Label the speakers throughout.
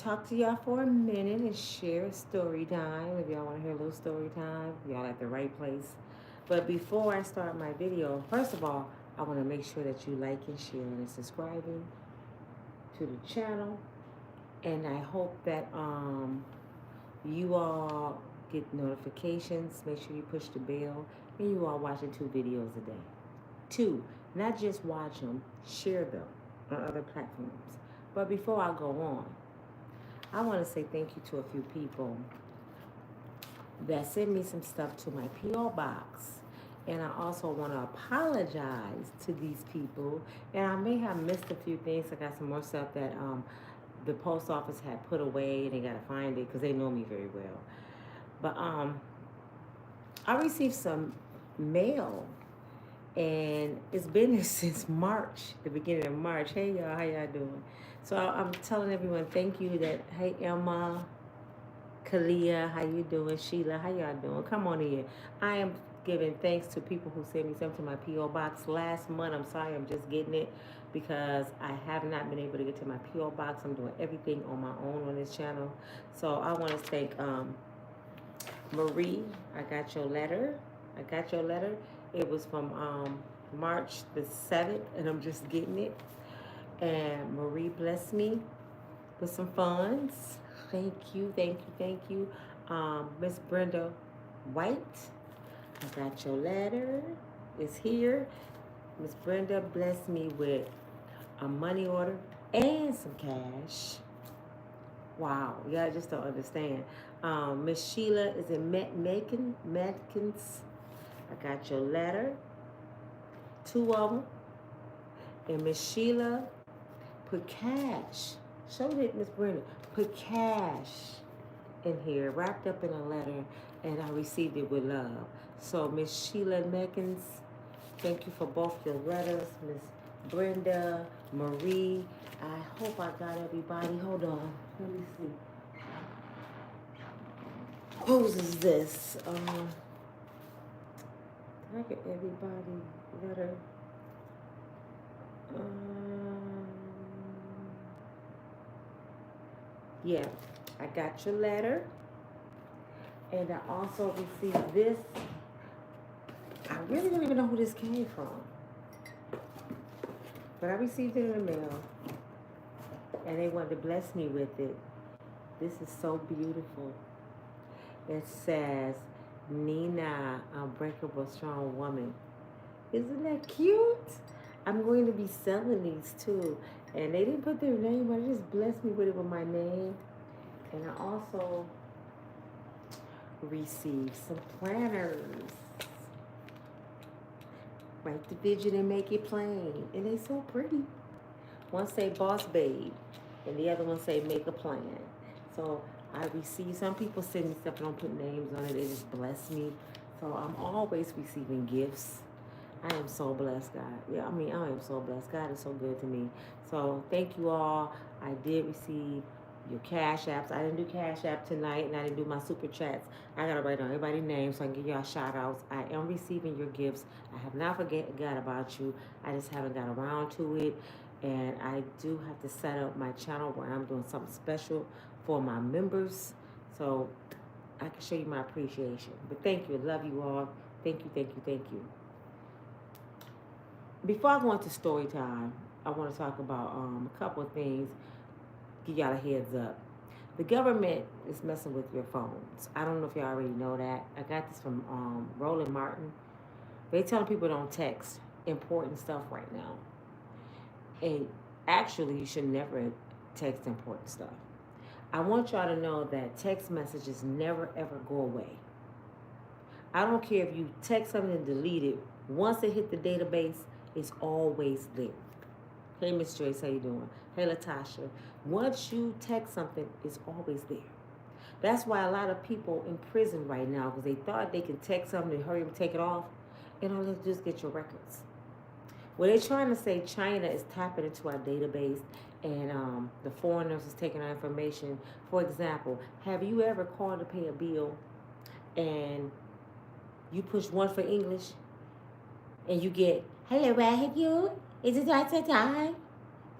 Speaker 1: talk to y'all for a minute and share story time. If y'all want to hear a little story time, y'all at the right place. But before I start my video, first of all, I want to make sure that you like and share and subscribing to the channel. And I hope that you all get notifications. Make sure you push the bell. And you all watching 2 videos a day. 2, not just watch them, share them on other platforms. But before I go on, I want to say thank you to a few people that sent me some stuff to my P.O. box. And I also want to apologize to these people. And I may have missed a few things. I got some more stuff that the post office had put away. They got to find it because they know me very well. But I received some mail. And it's been here since March, the beginning of March. Hey, y'all, how y'all doing? So I'm telling everyone thank you that, hey, Emma, Kalia, how you doing? Sheila, how y'all doing? Come on in. I am giving thanks to people who sent me something to my P.O. box last month. I'm sorry, I'm just getting it because I have not been able to get to my P.O. box. I'm doing everything on my own on this channel. So I want to thank Marie. I got your letter. It was from March the 7th, and I'm just getting it. And Marie blessed me with some funds. Thank you. Miss Brenda White, I got your letter. It's here. Miss Brenda blessed me with a money order and some cash. Wow, y'all just don't understand. Miss Sheila is in Medkins. I got your letter, 2 of them. And Miss Sheila put cash. Show it, Miss Brenda. Put cash in here, wrapped up in a letter, and I received it with love. So Miss Sheila Meckins, thank you for both your letters. Miss Brenda, Marie, I hope I got everybody. Hold on, let me see. Whose is this? Did I get everybody letter? Yeah, I got your letter. And I also received this. I really don't even know who this came from. But I received it in the mail. And they wanted to bless me with it. This is so beautiful. It says, Nina, Unbreakable Strong Woman. Isn't that cute? I'm going to be selling these too. And they didn't put their name, but they just blessed me with it with my name. And I also received some planners. Write the vision and make it plain. And they so pretty. One say Boss Babe, and the other one say Make a Plan. So I receive, some people send me stuff and don't put names on it. They just bless me. So I'm always receiving gifts. I am so blessed, God. Yeah, I am so blessed. God is so good to me. So thank you all. I did receive your cash apps. I didn't do cash app tonight, and I didn't do my super chats. I got to write down everybody's name so I can give y'all shout outs. I am receiving your gifts. I have not forgot about you. I just haven't got around to it. And I do have to set up my channel where I'm doing something special for my members. So I can show you my appreciation. But thank you. Love you all. Thank you. Before I go into story time, I want to talk about a couple of things. Give y'all a heads up. The government is messing with your phones. I don't know if y'all already know that. I got this from Roland Martin. They telling people don't text important stuff right now. And actually, you should never text important stuff. I want y'all to know that text messages never ever go away. I don't care if you text something and delete it. Once it hit the database, it's always there. Hey, Miss Joyce, how you doing? Hey, Latasha. Once you text something, it's always there. That's why a lot of people in prison right now, because they thought they could text something and hurry up and take it off, and all they have to do is get your records. Well, they're trying to say China is tapping into our database, and the foreigners is taking our information. For example, have you ever called to pay a bill, and you push 1 for English, and you get, hello, where have you? Is it right time?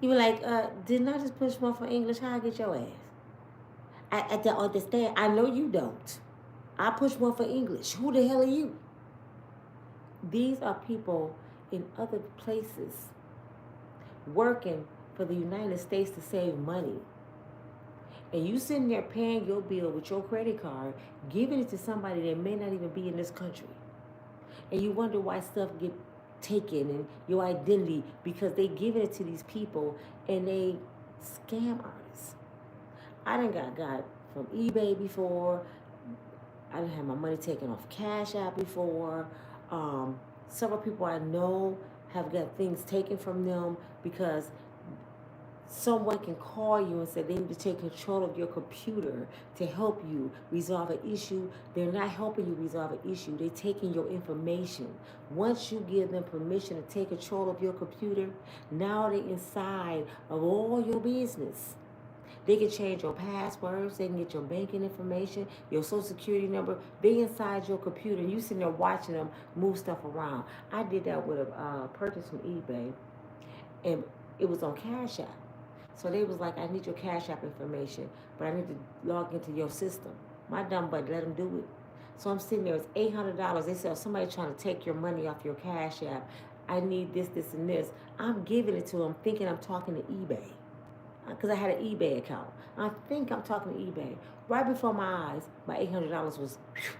Speaker 1: You were like, didn't I just push 1 for English? How I get your ass? I don't understand. I know you don't. I push one for English. Who the hell are you? These are people in other places working for the United States to save money. And you sitting there paying your bill with your credit card, giving it to somebody that may not even be in this country. And you wonder why stuff get taken and your identity, because they giving it to these people and they scam artists. I done got from eBay before. I done had my money taken off Cash App before. Several people I know have got things taken from them because someone can call you and say they need to take control of your computer to help you resolve an issue. They're not helping you resolve an issue. They're taking your information. Once you give them permission to take control of your computer, now they're inside of all your business. They can change your passwords. They can get your banking information, your social security number. They inside your computer, and you sitting there watching them move stuff around. I did that with a purchase from eBay, and it was on Cash App. So they was like, I need your Cash App information, but I need to log into your system. My dumb butt let them do it. So I'm sitting there, it's $800. They said, somebody trying to take your money off your Cash App. I need this, this, and this. I'm giving it to them thinking I'm talking to eBay. Because I had an eBay account. I think I'm talking to eBay. Right before my eyes, my $800 was, whew.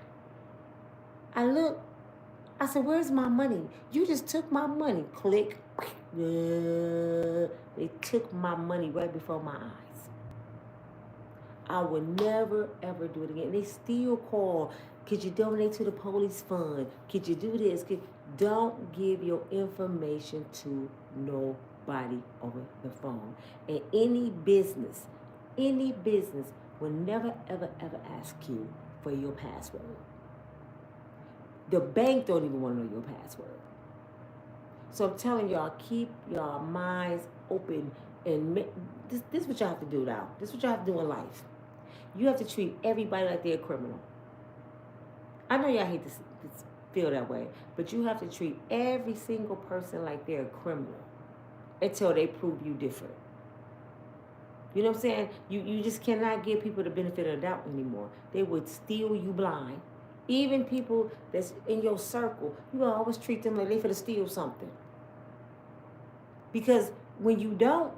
Speaker 1: I looked, I said, where's my money? You just took my money. Click. They took my money right before my eyes. I would never, ever do it again. They still call, could you donate to the police fund? Could you do this? Don't give your information to nobody over the phone. And any business will never, ever, ever ask you for your password. The bank don't even want to know your password. So I'm telling y'all, keep your minds open. And this is what y'all have to do now. This is what y'all have to do in life. You have to treat everybody like they're a criminal. I know y'all hate to feel that way, but you have to treat every single person like they're a criminal until they prove you different. You know what I'm saying? You just cannot give people the benefit of the doubt anymore. They would steal you blind. Even people that's in your circle, you will always treat them like they finna steal something. Because when you don't,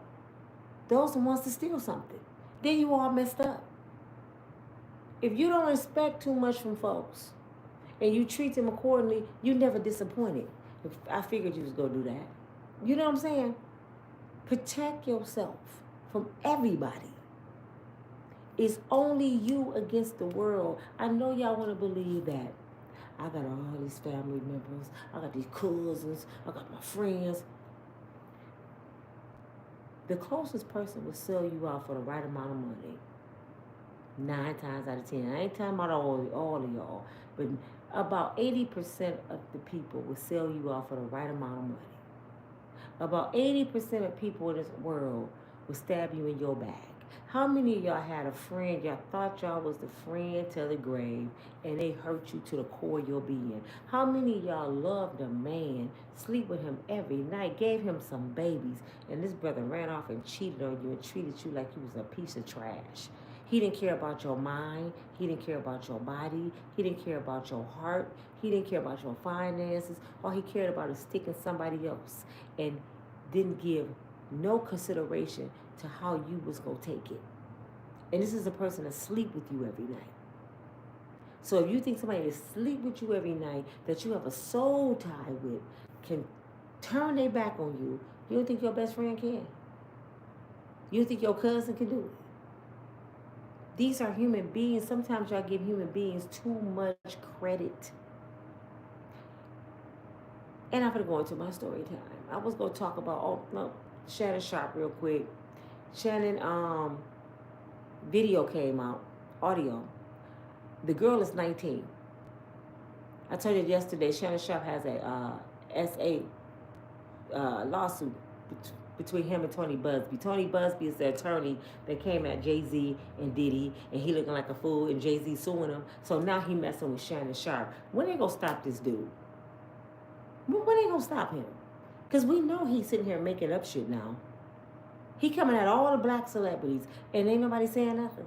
Speaker 1: those are the ones to steal something. Then you all messed up. If you don't expect too much from folks and you treat them accordingly, you never disappointed. I figured you was gonna do that. You know what I'm saying? Protect yourself from everybody. It's only you against the world. I know y'all want to believe that. I got all these family members. I got these cousins. I got my friends. The closest person will sell you out for the right amount of money. 9 times out of 10. I ain't talking about all of y'all, but about 80% of the people will sell you out for the right amount of money. About 80% of people in this world will stab you in your back. How many of y'all had a friend, y'all thought y'all was the friend to the grave, and they hurt you to the core of your being? How many of y'all loved a man, sleep with him every night, gave him some babies, and this brother ran off and cheated on you and treated you like you was a piece of trash? He didn't care about your mind. He didn't care about your body. He didn't care about your heart. He didn't care about your finances. All he cared about is sticking somebody else, and didn't give no consideration to how you was going to take it. And this is a person that sleep with you every night. So if you think somebody that sleep with you every night, that you have a soul tie with, can turn their back on you, you don't think your best friend can? You don't think your cousin can do it? These are human beings. Sometimes y'all give human beings too much credit. And I'm going to go into my story time. I was going to talk about Shannon Sharpe real quick. Shannon video came out, audio. The girl is 19. I told you yesterday, Shannon Sharpe has a SA lawsuit between him and Tony Busby. Tony Busby is the attorney that came at Jay-Z and Diddy, and he looking like a fool, and Jay-Z suing him. So now he messing with Shannon Sharpe. When they gonna stop this dude? When they gonna stop him? Because we know he's sitting here making up shit now. He coming at all the black celebrities, and ain't nobody saying nothing.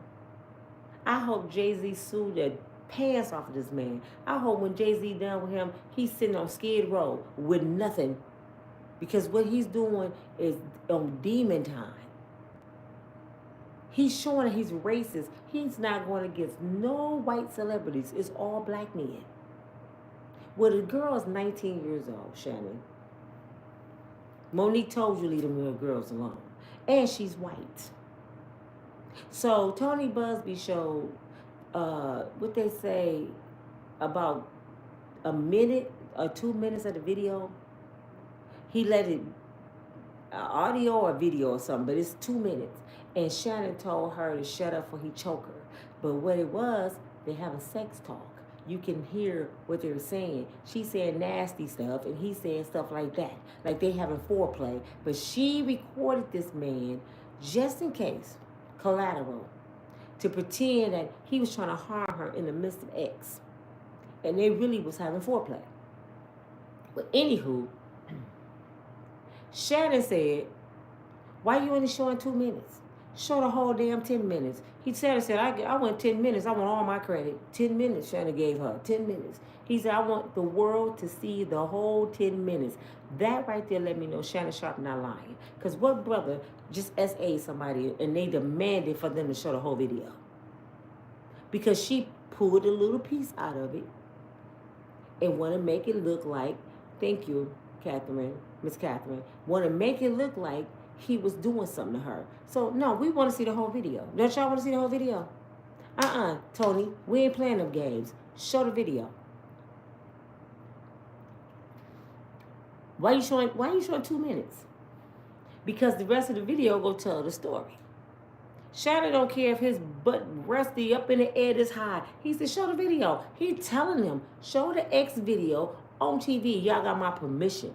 Speaker 1: I hope Jay-Z sued the pants off of this man. I hope when Jay-Z done with him, he's sitting on Skid Row with nothing. Because what he's doing is on demon time. He's showing that he's racist. He's not going against no white celebrities. It's all black men. Well, the girl is 19 years old, Shannon. Monique told you leave them little girls alone. And she's white. So Tony Busby showed what they say about a minute or 2 minutes of the video. He let it audio or video or something, but it's 2 minutes. And Shannon told her to shut up before he choked her. But what it was, they having sex talk. You can hear what they were saying. She said nasty stuff, and he said stuff like that. Like they having foreplay. But she recorded this man just in case, collateral, to pretend that he was trying to harm her in the midst of X. And they really was having foreplay. But anywho, Shannon said, why you only showing 2 minutes? Show the whole damn 10 minutes. He said, I want 10 minutes. I want all my credit. 10 minutes, Shannon gave her. 10 minutes. He said, I want the world to see the whole 10 minutes. That right there let me know Shannon Sharpe not lying. Because what brother just SA somebody and they demanded for them to show the whole video? Because she pulled a little piece out of it and want to make it look like, thank you, Catherine, Miss Catherine, want to make it look like he was doing something to her. So, no, we want to see the whole video. Don't y'all want to see the whole video? Tony, we ain't playing them games. Show the video. Why you showing 2 minutes? Because the rest of the video go tell the story. Shannon don't care if his butt rusty up in the air this high. He said, show the video. He telling them, show the X video on TV. Y'all got my permission.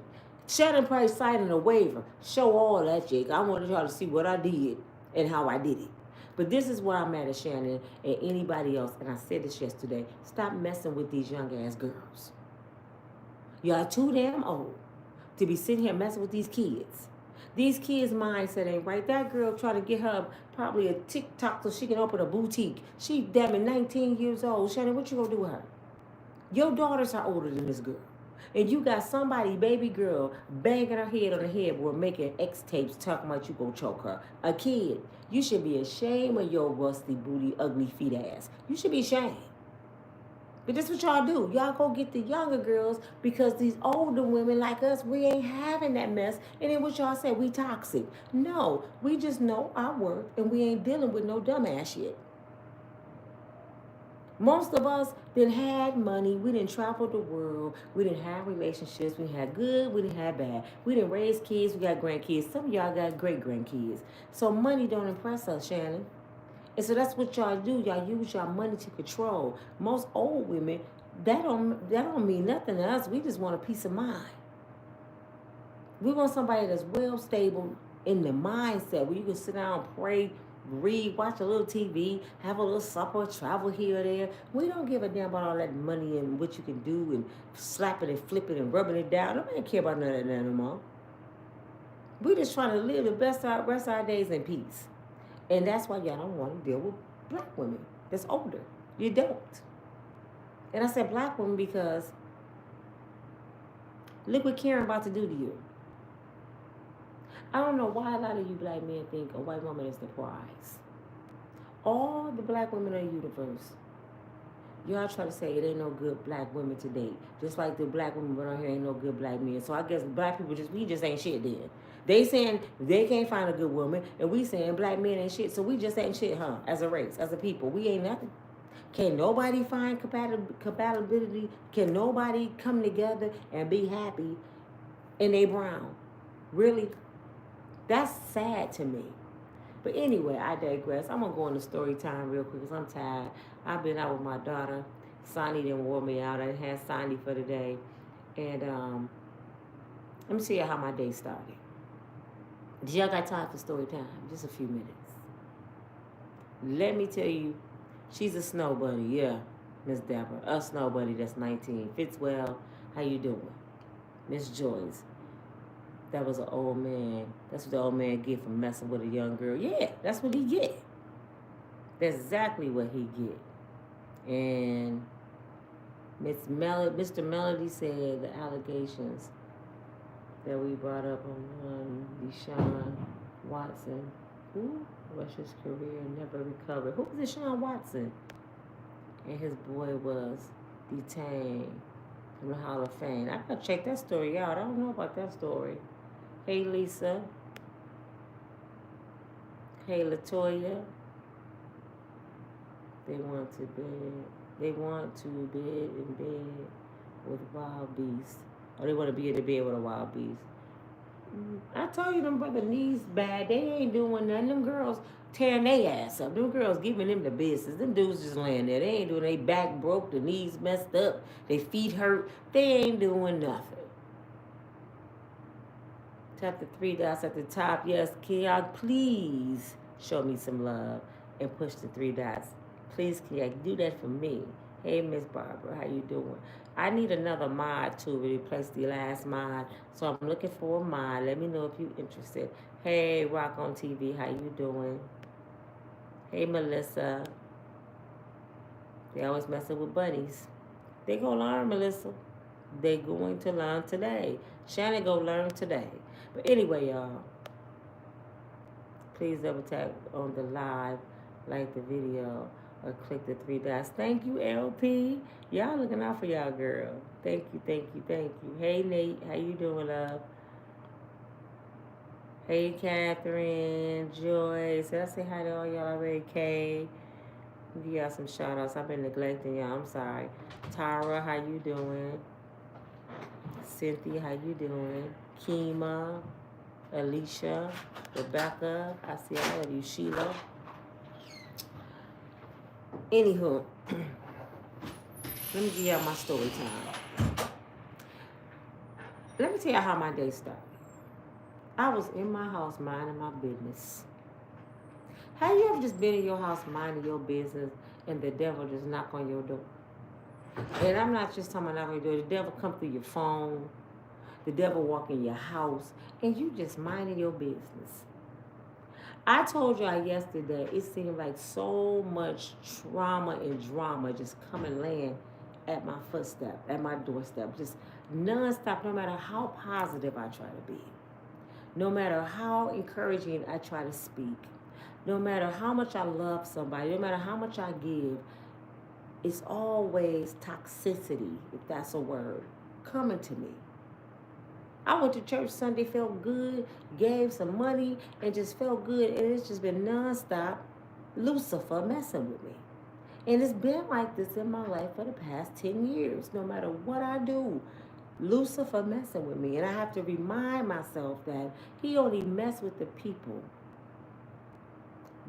Speaker 1: Shannon probably signing a waiver. Show all that, Jake. I wanted y'all to see what I did and how I did it. But this is where I'm at Shannon and anybody else. And I said this yesterday. Stop messing with these young ass girls. Y'all too damn old to be sitting here messing with these kids. These kids' mindset ain't right. That girl trying to get her probably a TikTok so she can open a boutique. She damn it 19 years old. Shannon, what you gonna do with her? Your daughters are older than this girl. And you got somebody, baby girl, banging her head on the headboard, making X tapes, talking about you gonna choke her. A kid. You should be ashamed of your rusty booty, ugly feet ass. You should be ashamed. But this is what y'all do. Y'all go get the younger girls because these older women like us, we ain't having that mess. And then what y'all say, we toxic. No, we just know our worth and we ain't dealing with no dumbass shit. Most of us didn't had money. We didn't travel the world. We didn't have relationships. We had good. We didn't have bad. We didn't raise kids. We got grandkids. Some of y'all got great grandkids. So money don't impress us, Shannon. And so that's what y'all do. Y'all use y'all money to control. Most old women, that don't mean nothing to us. We just want a peace of mind. We want somebody that's well stable in the mindset where you can sit down, pray, read, watch a little TV, have a little supper, travel here or there. We don't give a damn about all that money and what you can do and slapping and flipping and rubbing it down. Nobody care about none of that no more. We just trying to live the rest of our days in peace. And that's why y'all don't want to deal with black women that's older. You don't. And I said black women because look what Karen about to do to you. I don't know why a lot of you black men think a white woman is the prize. All the black women in the universe, y'all try to say it ain't no good black women to date. Just like the black women around here ain't no good black men. So I guess black people we just ain't shit then. They saying they can't find a good woman, and we saying black men ain't shit. So we just ain't shit, huh? As a race, as a people, we ain't nothing. Can nobody find compatibility? Can nobody come together and be happy in they brown? Really? That's sad to me. But anyway, I digress. I'm going to go into story time real quick because I'm tired. I've been out with my daughter. Sonny didn't wore me out. I had Sonny for the day. And let me tell you how my day started. Do y'all got time for story time? Just a few minutes. Let me tell you, she's a snow bunny. Yeah, Miss Deborah. A snow bunny that's 19. Fitzwell, how you doing? Miss Joyce. That was an old man. That's what the old man get for messing with a young girl. Yeah, that's what he get. That's exactly what he get. And Mr. Melody said the allegations that we brought up on Deshaun Watson, who rushed his career and never recovered. Who was Deshaun Watson? And his boy was detained from the Hall of Fame. I gotta check that story out. I don't know about that story. Hey Lisa. Hey Latoya. They want to bed in bed with wild beasts. Or they want to be in the bed with a wild beast. I told you them brother knees bad. They ain't doing nothing. Them girls tearing their ass up. Them girls giving them the business. Them dudes just laying there. They ain't doing. They back broke. The knees messed up. Their feet hurt. They ain't doing nothing. Tap the three dots at the top. Yes, can y'all please show me some love and push the three dots. Please, can y'all do that for me? Hey, Miss Barbara, how you doing? I need another mod to replace the last mod, so I'm looking for a mod. Let me know if you're interested. Hey, Rock on TV, how you doing? Hey, Melissa. They always messing with bunnies. They gonna learn, Melissa. They going to learn today. Shannon go learn today. But anyway, y'all, please double tap on the live, like the video, or click the three dots. Thank you, LP. Y'all looking out for y'all, girl. Thank you, thank you, thank you. Hey, Nate, how you doing, love? Hey, Catherine, Joyce. Did I say hi to all y'all already? Kay. Give y'all some shout outs. I've been neglecting y'all. I'm sorry. Tara, how you doing? Cynthia, how you doing? Kima, Alicia, Rebecca. I see all of you. Sheila. Anywho, let me give y'all my story time. Let me tell y'all how my day started. I was in my house minding my business. Have you ever just been in your house minding your business and the devil just knock on your door? And I'm not just talking about knock on your door. The devil come through your phone. The devil walk in your house. And you just minding your business. I told y'all yesterday, it seemed like so much trauma and drama just come and land at my footstep, at my doorstep. Just nonstop, no matter how positive I try to be. No matter how encouraging I try to speak. No matter how much I love somebody, no matter how much I give, it's always toxicity, if that's a word, coming to me. I went to church Sunday, felt good, gave some money, and just felt good. And it's just been nonstop Lucifer messing with me. And it's been like this in my life for the past 10 years. No matter what I do, Lucifer messing with me. And I have to remind myself that he only mess with the people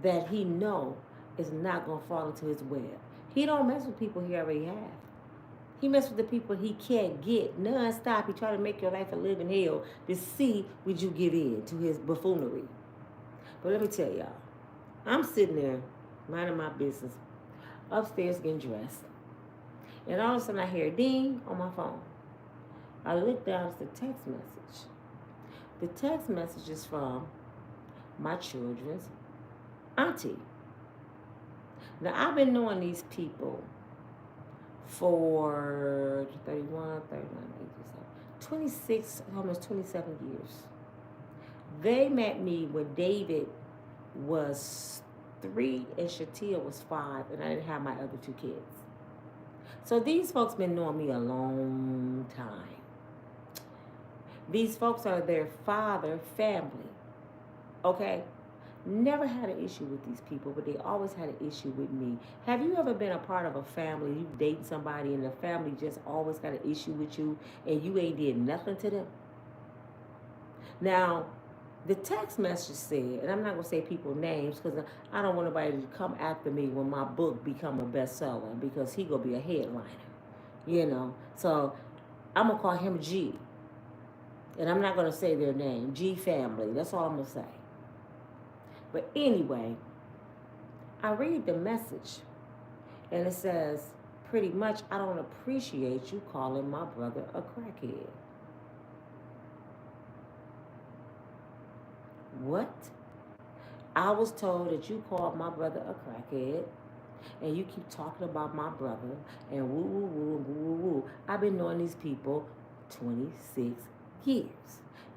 Speaker 1: that he know is not going to fall into his web. He don't mess with people he already have. He mess with the people he can't get non-stop. He try to make your life a living hell to see would you give in to his buffoonery. But let me tell y'all, I'm sitting there minding my business, upstairs getting dressed. And all of a sudden I hear a ding on my phone. I look down, it's a text message. The text message is from my children's auntie. Now, I've been knowing these people for 31, 39, 26, almost 27 years. They met me when David was 3 and Shatia was 5, and I didn't have my other 2 kids. So these folks been knowing me a long time. These folks are their father family, okay? Never had an issue with these people, but they always had an issue with me. Have you ever been a part of a family, you date somebody, and the family just always got an issue with you, and you ain't did nothing to them? Now, the text message said, and I'm not going to say people's names because I don't want anybody to come after me when my book become a bestseller because he going to be a headliner, you know. So I'm going to call him G. And I'm not going to say their name, G family. That's all I'm going to say. But anyway, I read the message, and it says, pretty much, I don't appreciate you calling my brother a crackhead. What? I was told that you called my brother a crackhead, and you keep talking about my brother, and woo, woo, woo, woo, woo, woo. I've been knowing these people 26 years.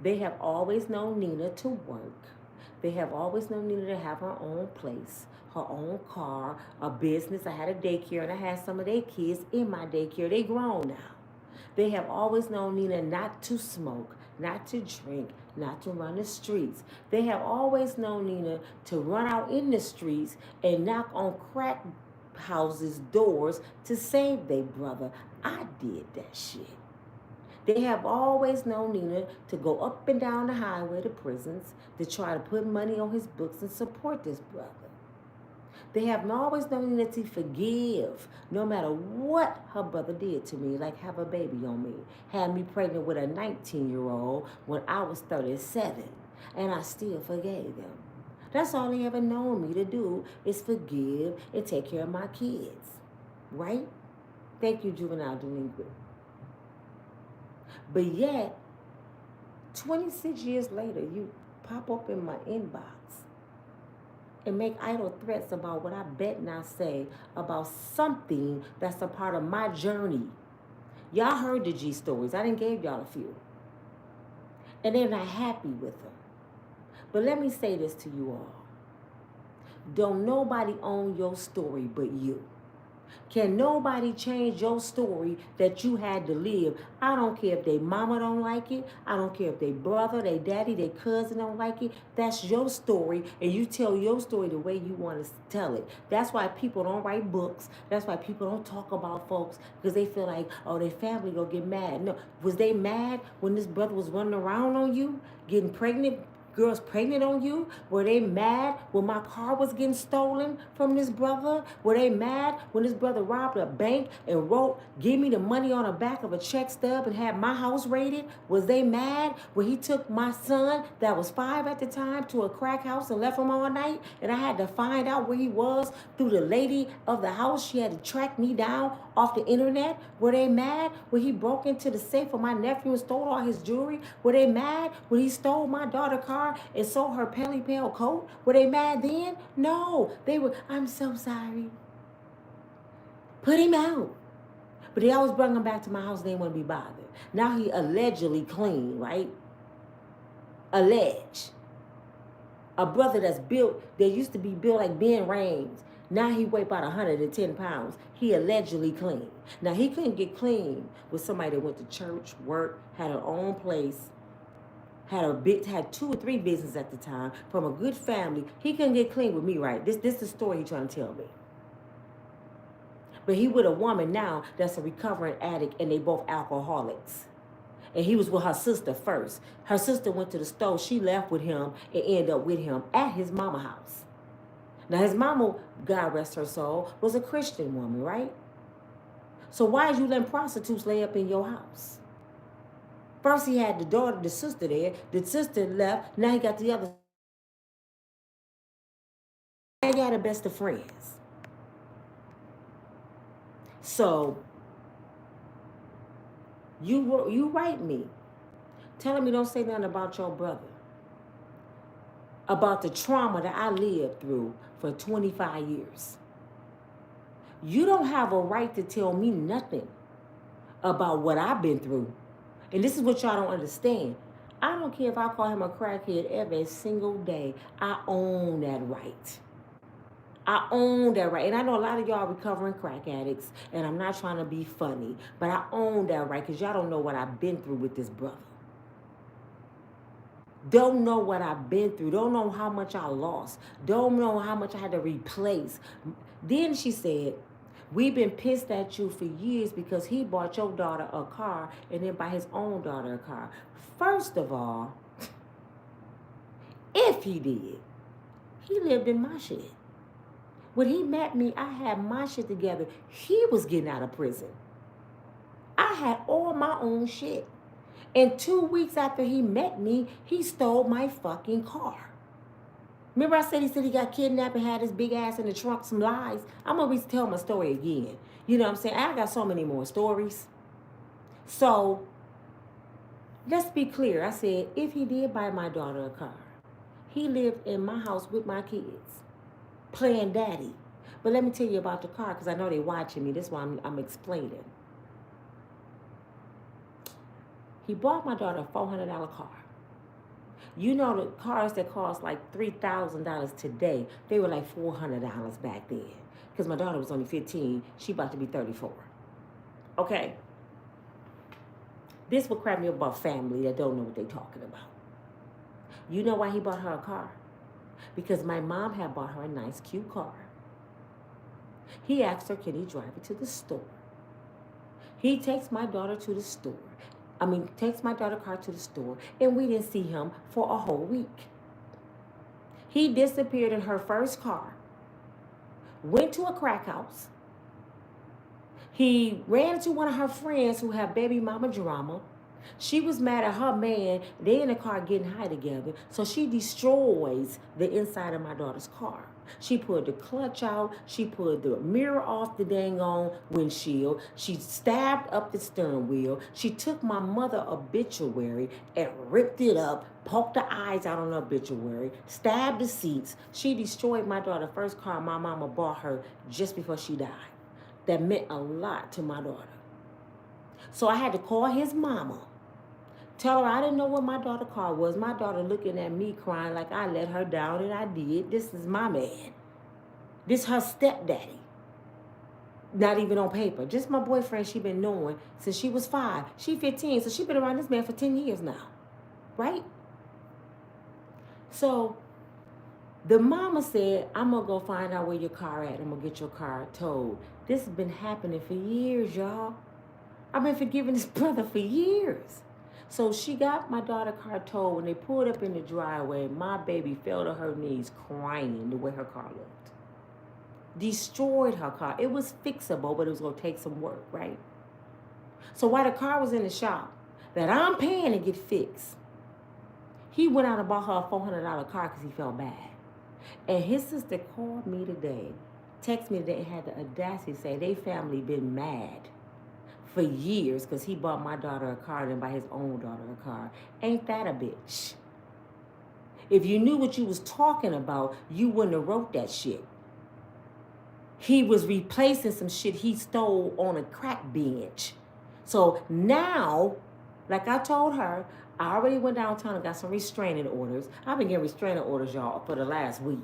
Speaker 1: They have always known Nina to work. They have always known Nina to have her own place, her own car, a business. I had a daycare, and I had some of their kids in my daycare. They grown now. They have always known Nina not to smoke, not to drink, not to run the streets. They have always known Nina to run out in the streets and knock on crack houses' doors to save their brother. I did that shit. They have always known Nina to go up and down the highway to prisons to try to put money on his books and support this brother. They have always known Nina to forgive no matter what her brother did to me, like have a baby on me, had me pregnant with a 19-year-old when I was 37, and I still forgave them. That's all they ever known me to do is forgive and take care of my kids, right? Thank you, juvenile delinquent. But yet, 26 years later, you pop up in my inbox and make idle threats about what I bet not say about something that's a part of my journey. Y'all heard the G stories. I done gave y'all a few. And they're not happy with them. But let me say this to you all. Don't nobody own your story but you. Can nobody change your story that you had to live? I don't care if they mama don't like it. I don't care if they brother, they daddy, they cousin don't like it. That's your story, and you tell your story the way you want to tell it. That's why people don't write books. That's why people don't talk about folks, because they feel like, oh, their family gonna get mad. No, was they mad when this brother was running around on you, getting pregnant? Girls pregnant on you? Were they mad when my car was getting stolen from this brother? Were they mad when this brother robbed a bank and wrote, give me the money on the back of a check stub and had my house raided? Was they mad when he took my son that was 5 at the time to a crack house and left him all night? And I had to find out where he was through the lady of the house. She had to track me down off the internet. Were they mad when he broke into the safe of my nephew and stole all his jewelry? Were they mad when he stole my daughter's car and sold her pale coat? Were they mad then? No, they were, I'm so sorry. Put him out. But they always brought him back to my house. They didn't want to be bothered. Now he allegedly clean, right? Alleged. A brother that's built, that used to be built like Ben Rames. Now he weighed about 110 pounds. He allegedly clean. Now he couldn't get clean with somebody that went to church, worked, had her own place, had 2 or 3 businesses at the time, from a good family. He couldn't get clean with me, right? This is the story he's trying to tell me. But he with a woman now that's a recovering addict, and they both alcoholics. And he was with her sister first. Her sister went to the store. She left with him and ended up with him at his mama's house. Now his mama, God rest her soul, was a Christian woman, right? So why is you letting prostitutes lay up in your house? First he had the daughter, the sister there. The sister left. Now he got the other. Now y'all the best of friends. So you write me, telling me don't say nothing about your brother, about the trauma that I lived through for 25 years. You don't have a right to tell me nothing about what I've been through. And this is what y'all don't understand. I don't care if I call him a crackhead every single day. I own that right. I own that right. And I know a lot of y'all recovering crack addicts, and I'm not trying to be funny, but I own that right, because y'all don't know what I've been through with this brother. Don't know what I've been through. Don't know how much I lost. Don't know how much I had to replace. Then she said, we've been pissed at you for years because he bought your daughter a car and then buy his own daughter a car. First of all, if he did, he lived in my shit. When he met me, I had my shit together. He was getting out of prison. I had all my own shit. And 2 weeks after he met me, he stole my fucking car. Remember I said he got kidnapped and had his big ass in the trunk, some lies? I'm going to tell my story again. You know what I'm saying? I got so many more stories. So, let's be clear. I said, if he did buy my daughter a car, He lived in my house with my kids, playing daddy. But let me tell you about the car, because I know they're watching me. This is why I'm explaining. He bought my daughter a $400 car. You know the cars that cost like $3,000 today, they were like $400 back then. Because my daughter was only 15, she about to be 34. Okay? This will crack me up about family that don't know what they're talking about. You know why he bought her a car? Because my mom had bought her a nice, cute car. He asked her, can he drive her to the store? He takes my daughter to the store. Takes my daughter's car to the store, and we didn't see him for a whole week. He disappeared in her first car, went to a crack house. He ran into one of her friends who had baby mama drama. She was mad at her man. They in the car getting high together. So she destroys the inside of my daughter's car. She pulled the clutch out. She pulled the mirror off the dang on windshield. She stabbed up the steering wheel. She took my mother's obituary and ripped it up, poked the eyes out on the obituary, stabbed the seats. She destroyed my daughter's first car my mama bought her just before she died. That meant a lot to my daughter. So I had to call his mama. Tell her I didn't know what my daughter's car was. My daughter looking at me crying like I let her down, and I did. This is my man. This her stepdaddy. Not even on paper. Just my boyfriend she been knowing since she was 5. She 15, so she been around this man for 10 years now. Right? So the mama said, I'm going to go find out where your car at. I'm going to get your car towed. This has been happening for years, y'all. I've been forgiving this brother for years. So she got my daughter's car towed. When they pulled up in the driveway, my baby fell to her knees crying the way her car looked. Destroyed her car. It was fixable, but it was going to take some work, right? So while the car was in the shop that I'm paying to get fixed, he went out and bought her a $400 car because he felt bad. And his sister called me today, texted me today, and had the audacity to say they family been mad for years because he bought my daughter a car and buy his own daughter a car. Ain't that a bitch? If you knew what you was talking about, you wouldn't have wrote that shit. He was replacing some shit he stole on a crack bench. So now, like I told her, I already went downtown and got some restraining orders. I've been getting restraining orders, y'all, for the last week.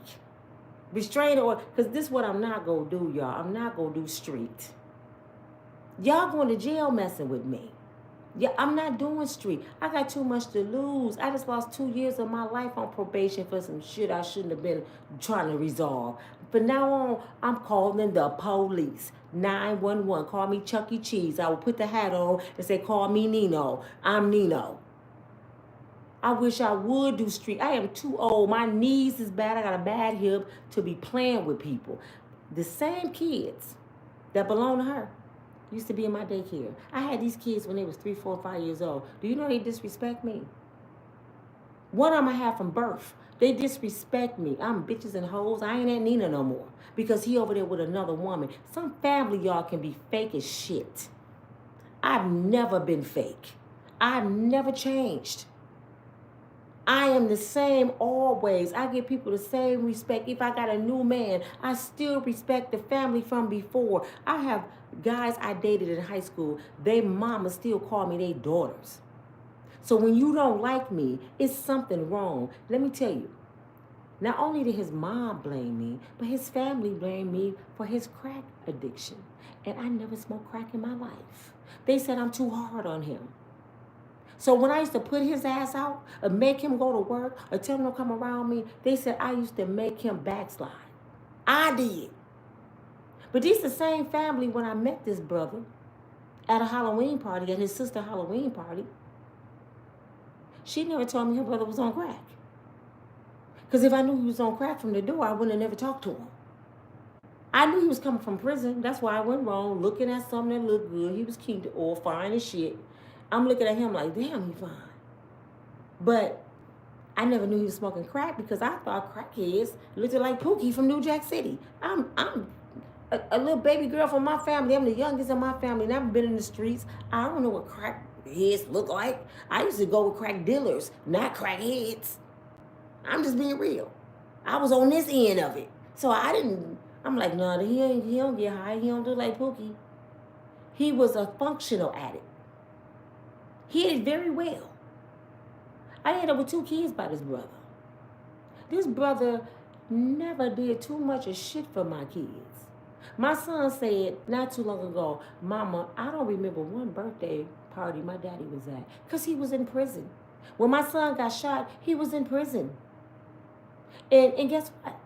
Speaker 1: Restraining orders, because this is what I'm not going to do, y'all. I'm not going to do street. Y'all going to jail messing with me. Yeah, I'm not doing street. I got too much to lose. I just lost 2 years of my life on probation for some shit I shouldn't have been trying to resolve. From now on, I'm calling the police. 911. Call me Chuck E. Cheese. I will put the hat on and say, call me Nino. I'm Nino. I wish I would do street. I am too old. My knees is bad. I got a bad hip to be playing with people. The same kids that belong to her used to be in my daycare. I had these kids when they was 3, 4, 5 years old. Do you know they disrespect me? One of them I had from birth. They disrespect me. I'm bitches and hoes. I ain't at Nina no more because he over there with another woman. Some family, y'all, can be fake as shit. I've never been fake. I've never changed. I am the same always. I give people the same respect. If I got a new man, I still respect the family from before. I have guys I dated in high school, they mama still call me their daughters. So when you don't like me, it's something wrong. Let me tell you, not only did his mom blame me, but his family blamed me for his crack addiction. And I never smoked crack in my life. They said I'm too hard on him. So when I used to put his ass out or make him go to work or tell him to come around me, they said I used to make him backslide. I did. But these the same family when I met this brother at a Halloween party, at his sister's Halloween party. She never told me her brother was on crack. Because if I knew he was on crack from the door, I wouldn't have never talked to him. I knew he was coming from prison. That's why I went wrong, looking at something that looked good. He was cute or fine as shit. I'm looking at him like, damn, he fine. But I never knew he was smoking crack because I thought crackheads looked like Pookie from New Jack City. I'm a little baby girl from my family. I'm the youngest in my family, and I've been in the streets. I don't know what crackheads look like. I used to go with crack dealers, not crackheads. I'm just being real. I was on this end of it. So I'm like, no, he don't get high. He don't do like Pookie. He was a functional addict. He did very well. I ended up with 2 kids by this brother. This brother never did too much of shit for my kids. My son said not too long ago, Mama, I don't remember one birthday party my daddy was at because he was in prison. When my son got shot, he was in prison. And guess what?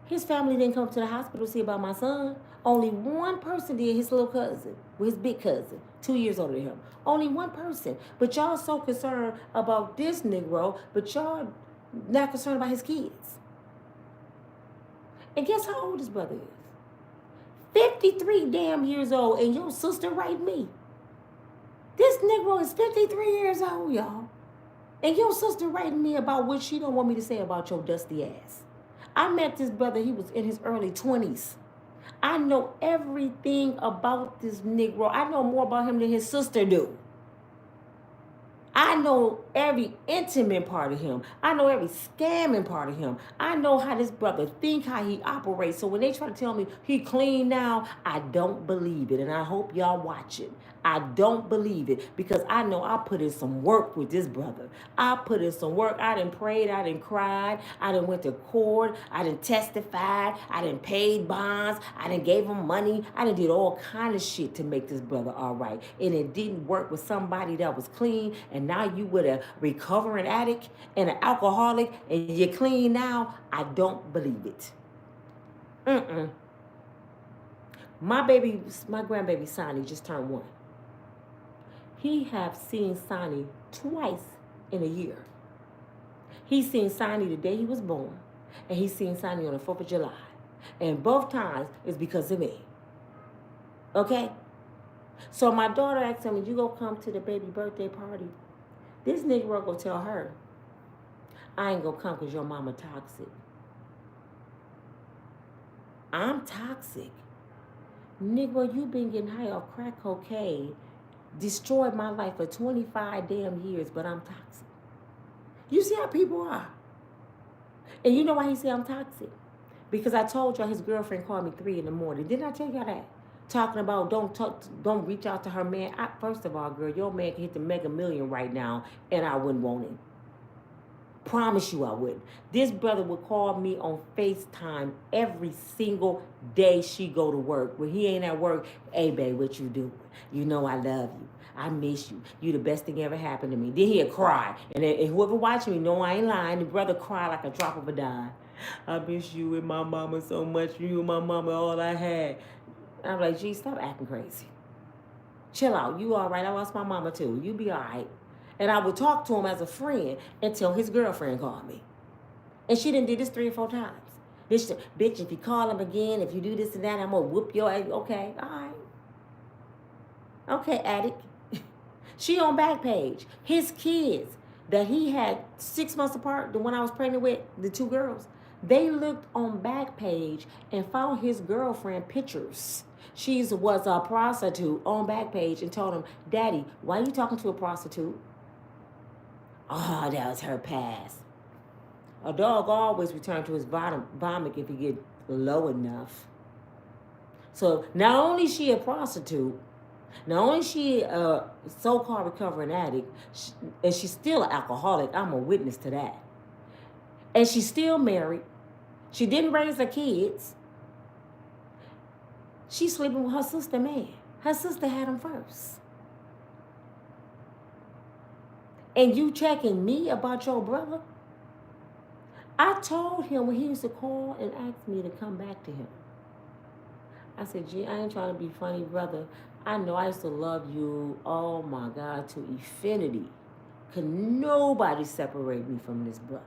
Speaker 1: His family didn't come to the hospital to see about my son. Only one person did, his little cousin, his big cousin, 2 years older than him. Only one person. But y'all so concerned about this Negro, but y'all not concerned about his kids. And guess how old his brother is? 53 damn years old, and your sister write me. This Negro is 53 years old, y'all. And your sister writing me about what she don't want me to say about your dusty ass. I met this brother, he was in his early 20s. I know everything about this Negro. I know more about him than his sister do. I know every intimate part of him. I know every scamming part of him. I know how this brother think, how he operates. So when they try to tell me he clean now, I don't believe it. And I hope y'all watch it. I don't believe it because I know I put in some work with this brother. I put in some work. I done prayed. I done cried. I done went to court. I done testified. I done paid bonds. I done gave him money. I done did all kind of shit to make this brother all right. And it didn't work with somebody that was clean. And now you with a recovering addict and an alcoholic and you're clean now. I don't believe it. My grandbaby Sonny just turned 1. He have seen Sonny twice in a year. He's seen Sonny the day he was born, and he's seen Sonny on the 4th of July. And both times is because of me. Okay? So my daughter asked him, you gonna come to the baby birthday party? This nigga gonna tell her, I ain't gonna come because your mama toxic. I'm toxic. Nigga, you been getting high off crack cocaine, destroyed my life for 25 damn years, but I'm toxic. You see how people are. And you know why he said I'm toxic? Because I told y'all his girlfriend called me 3 in the morning. Didn't I tell y'all that? Talking about don't reach out to her man. First of all, girl, your man can hit the mega million right now, and I wouldn't want him. Promise you I wouldn't. This brother would call me on FaceTime every single day she go to work. When he ain't at work, hey, babe, what you doing? You know I love you. I miss you. You the best thing ever happened to me. Then he'd cry. And whoever watching me know I ain't lying. The brother cried like a drop of a dime. I miss you and my mama so much. You and my mama all I had. I'm like, gee, stop acting crazy. Chill out. You all right. I lost my mama too. You be all right. And I would talk to him as a friend until his girlfriend called me. And she done did this 3 or 4 times. Bitch, if you call him again, if you do this and that, I'm going to whoop your ass. Okay, all right. Okay, addict. She on Backpage. His kids that he had 6 months apart, the one I was pregnant with, the 2 girls, they looked on Backpage and found his girlfriend pictures. She was a prostitute on Backpage and told him, Daddy, why are you talking to a prostitute? Oh, that was her past. A dog always returns to his vomit if he get low enough. So not only is she a prostitute, not only is she a so-called recovering addict, and she's still an alcoholic. I'm a witness to that. And she's still married. She didn't raise her kids. She's sleeping with her sister, man. Her sister had him first. And you checking me about your brother? I told him when he used to call and ask me to come back to him. I said, gee, I ain't trying to be funny, brother. I know I used to love you, oh my God, to infinity. Could nobody separate me from this brother.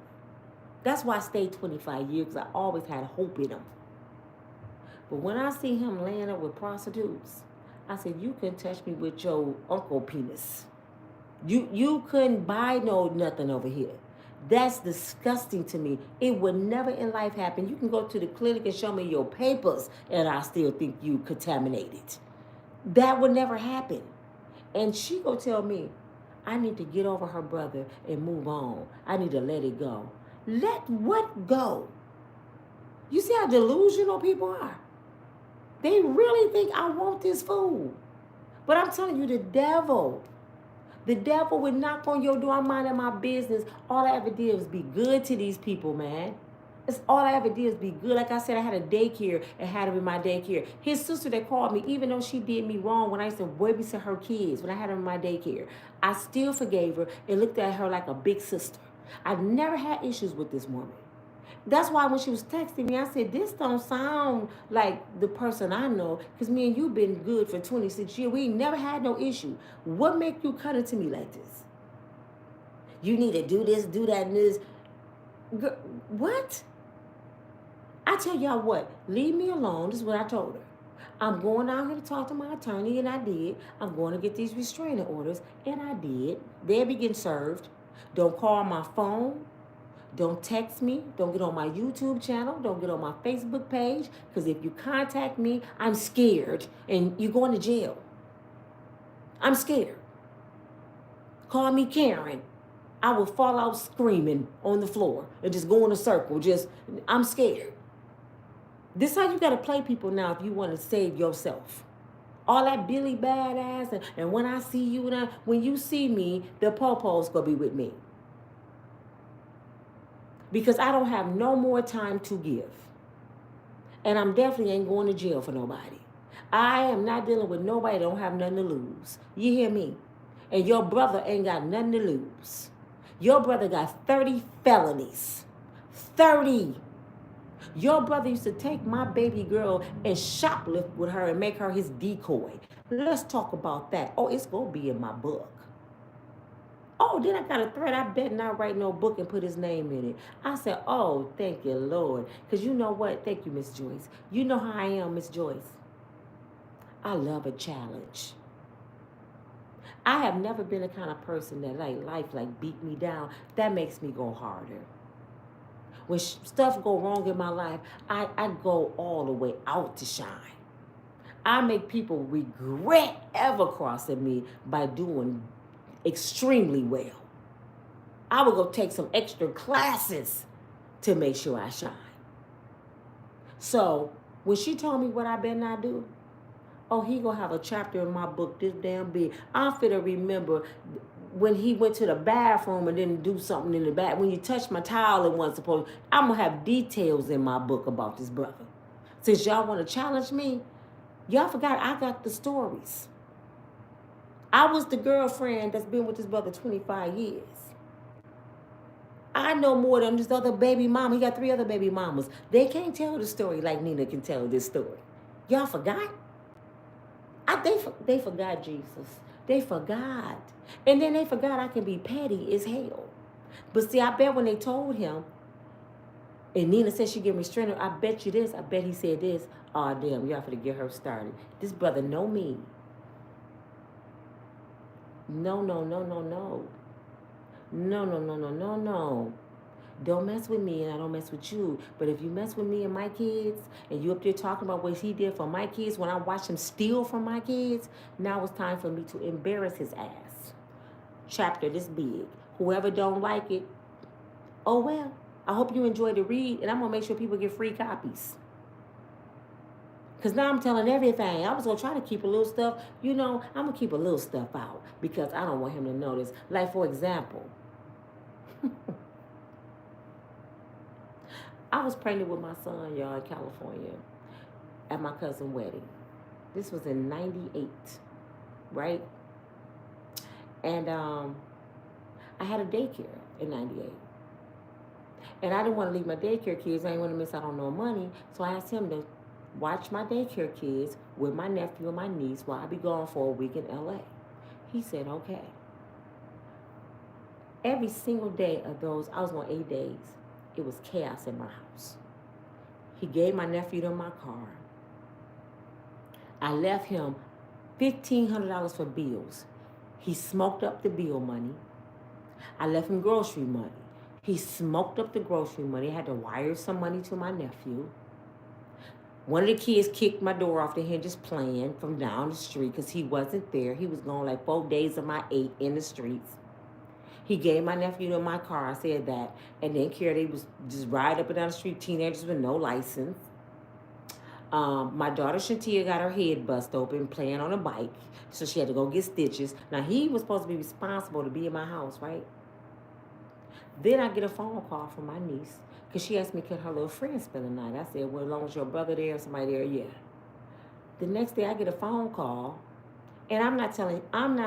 Speaker 1: That's why I stayed 25 years, because I always had hope in him. But when I see him laying up with prostitutes, I said, you couldn't touch me with your uncle penis. You couldn't buy nothing over here. That's disgusting to me. It would never in life happen. You can go to the clinic and show me your papers, and I still think you contaminated. That would never happen. And she go tell me, I need to get over her brother and move on. I need to let it go. Let what go? You see how delusional people are? They really think I want this food. But I'm telling you, the devil would knock on your door. I'm minding my business. All I ever did was be good to these people, man. It's all I ever did was be good. Like I said, I had a daycare and had him in my daycare. His sister that called me, even though she did me wrong when I used to babysit her kids, when I had her in my daycare, I still forgave her and looked at her like a big sister. I never had issues with this woman. That's why when she was texting me, I said, this don't sound like the person I know, because me and you been good for 26 years. We ain't never had no issue. What make you cut into me like this? You need to do this, do that, and this. What? I tell y'all what, leave me alone. This is what I told her. I'm going down here to talk to my attorney, and I did. I'm going to get these restraining orders, and I did. They'll be getting served. Don't call my phone. Don't text me. Don't get on my YouTube channel. Don't get on my Facebook page. Because if you contact me, I'm scared. And you're going to jail. I'm scared. Call me Karen. I will fall out screaming on the floor and just go in a circle. I'm scared. This is how you got to play people now if you want to save yourself. All that Billy Badass and when I see you, when you see me, the popo's going to be with me. Because I don't have no more time to give. And I'm definitely ain't going to jail for nobody. I am not dealing with nobody that don't have nothing to lose. You hear me? And your brother ain't got nothing to lose. Your brother got 30 felonies. 30. Your brother used to take my baby girl and shoplift with her and make her his decoy. Let's talk about that. Oh, it's going to be in my book. Oh, then I got a threat. I bet not write no book and put his name in it. I said, oh, thank you, Lord. Because you know what? Thank you, Miss Joyce. You know how I am, Miss Joyce. I love a challenge. I have never been the kind of person that life beat me down. That makes me go harder. When stuff go wrong in my life, I go all the way out to shine. I make people regret ever crossing me by doing extremely well. I would go take some extra classes to make sure I shine. So when she told me what I better not do, oh, he gonna have a chapter in my book this damn big. I'm finna remember when he went to the bathroom and didn't do something in the bath. When you touched my towel and wasn't supposed, I'm gonna have details in my book about this brother. Since y'all wanna challenge me, y'all forgot I got the stories. I was the girlfriend that's been with this brother 25 years. I know more than this other baby mama. He got 3 other baby mamas. They can't tell the story like Nina can tell this story. Y'all forgot? They forgot Jesus. They forgot. And then they forgot I can be petty as hell. But see, I bet when they told him, and Nina said she get restrained, I bet you this. I bet he said this. Oh, damn, y'all finna get her started. This brother know me. No. No. Don't mess with me and I don't mess with you. But if you mess with me and my kids and you up there talking about what he did for my kids when I watched him steal from my kids, now it's time for me to embarrass his ass. Chapter this big. Whoever don't like it, oh well. I hope you enjoy the read and I'm going to make sure people get free copies. Because now I'm telling everything. I was going to try to keep a little stuff. I'm going to keep a little stuff out because I don't want him to notice. Like, for example, I was pregnant with my son, y'all, in California at my cousin's wedding. This was in 98, right? And I had a daycare in 98. And I didn't want to leave my daycare kids. I didn't want to miss out on no money. So I asked him to watch my daycare kids with my nephew and my niece while I be gone for a week in LA. He said, okay. Every single day of those, I was on 8 days, it was chaos in my house. He gave my nephew to my car. I left him $1,500 for bills. He smoked up the bill money. I left him grocery money. He smoked up the grocery money. I had to wire some money to my nephew. One of the kids kicked my door off the hinges playing from down the street because he wasn't there. He was gone like 4 days of my 8 in the streets. He gave my nephew to my car. I said that. And then they was just ride up and down the street, teenagers with no license. My daughter Shantia got her head bust open playing on a bike. So she had to go get stitches. Now, he was supposed to be responsible to be in my house, right? Then I get a phone call from my niece because she asked me, could her little friend spend the night? I said, well, as long as your brother there or somebody there, yeah. The next day I get a phone call, and I'm not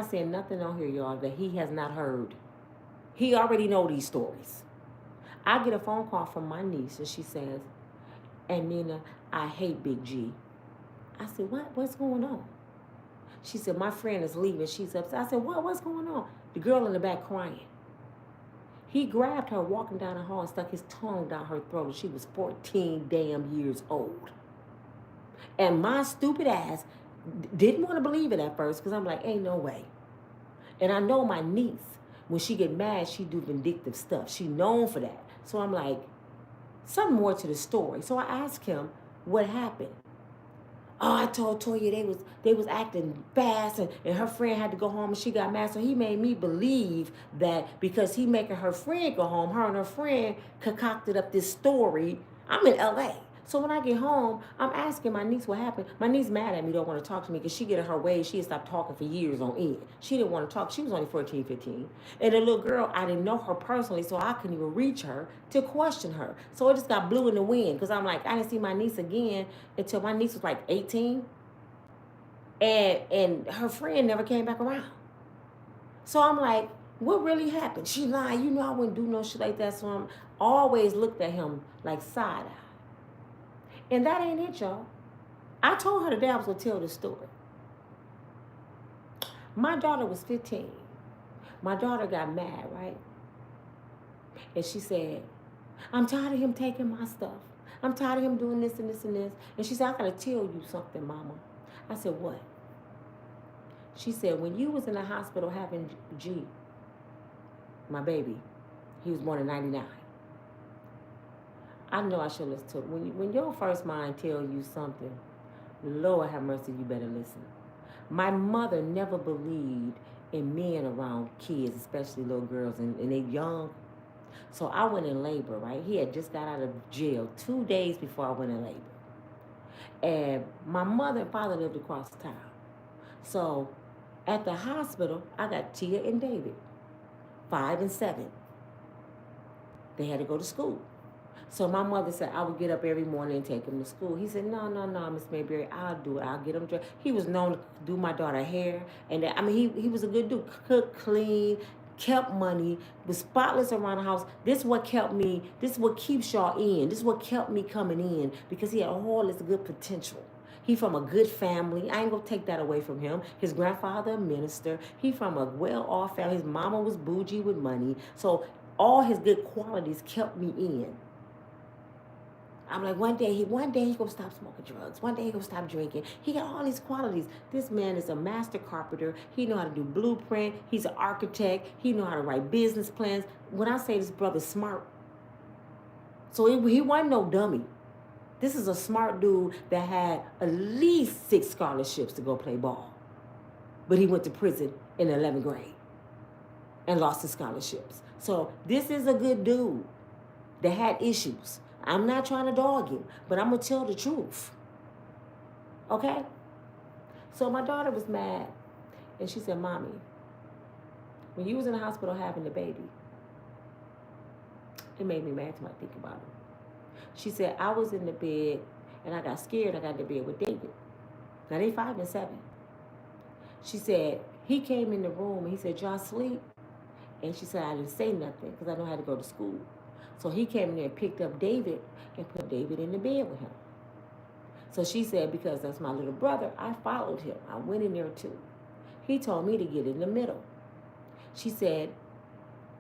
Speaker 1: saying nothing on here, y'all, that he has not heard. He already know these stories. I get a phone call from my niece, and she says, and Nina, I hate Big G. I said, what? What's going on? She said, my friend is leaving. She's upset. I said, what? What's going on? The girl in the back crying. He grabbed her walking down the hall and stuck his tongue down her throat, and she was 14 damn years old. And my stupid ass didn't want to believe it at first because I'm like, ain't no way. And I know my niece, when she get mad, she do vindictive stuff. She known for that. So I'm like, something more to the story. So I asked him what happened. Oh, I told Toya they was acting fast, and her friend had to go home and she got mad. So he made me believe that because he making her friend go home, her and her friend concocted up this story. I'm in LA. So when I get home, I'm asking my niece what happened. My niece mad at me, don't want to talk to me because she get in her way. She had stopped talking for years on end. She didn't want to talk. She was only 14, 15. And the little girl, I didn't know her personally, so I couldn't even reach her to question her. So it just got blew in the wind because I'm like, I didn't see my niece again until my niece was like 18. And her friend never came back around. So I'm like, what really happened? She lied. You know I wouldn't do no shit like that. So I'm always looked at him like side-eye. And that ain't it, y'all. I told her today I was going to tell this story. My daughter was 15. My daughter got mad, right? And she said, I'm tired of him taking my stuff. I'm tired of him doing this and this and this. And she said, I got to tell you something, Mama. I said, what? She said, when you was in the hospital having G, my baby, he was born in 99. I know I should listen to it. When your first mind tell you something, Lord have mercy, you better listen. My mother never believed in men around kids, especially little girls, and they young. So I went in labor, right? He had just got out of jail 2 days before I went in labor. And my mother and father lived across town. So at the hospital, I got Tia and David, 5 and 7. They had to go to school. So my mother said I would get up every morning and take him to school. He said, no, Miss Mayberry, I'll do it. I'll get him dressed. He was known to do my daughter's hair. And he was a good dude. Cook, clean, kept money, was spotless around the house. This is what kept me, this is what keeps y'all in. This is what kept me coming in because he had all this good potential. He from a good family. I ain't gonna take that away from him. His grandfather, a minister. He from a well-off family. His mama was bougie with money. So all his good qualities kept me in. I'm like, one day he gonna stop smoking drugs. One day he gonna stop drinking. He got all these qualities. This man is a master carpenter. He know how to do blueprint. He's an architect. He know how to write business plans. When I say this brother's smart, so he wasn't no dummy. This is a smart dude that had at least 6 scholarships to go play ball. But he went to prison in the 11th grade and lost his scholarships. So this is a good dude that had issues. I'm not trying to dog him, but I'm going to tell the truth. Okay? So my daughter was mad, and she said, Mommy, when you was in the hospital having the baby, it made me mad when I think about it. She said, I was in the bed, and I got scared. I got in the bed with David. Now, they 5 and 7. She said, he came in the room, and he said, y'all sleep? And she said, I didn't say nothing because I know how to go to school. So he came in there and picked up David and put David in the bed with him. So she said, because that's my little brother, I followed him. I went in there too. He told me to get in the middle. She said,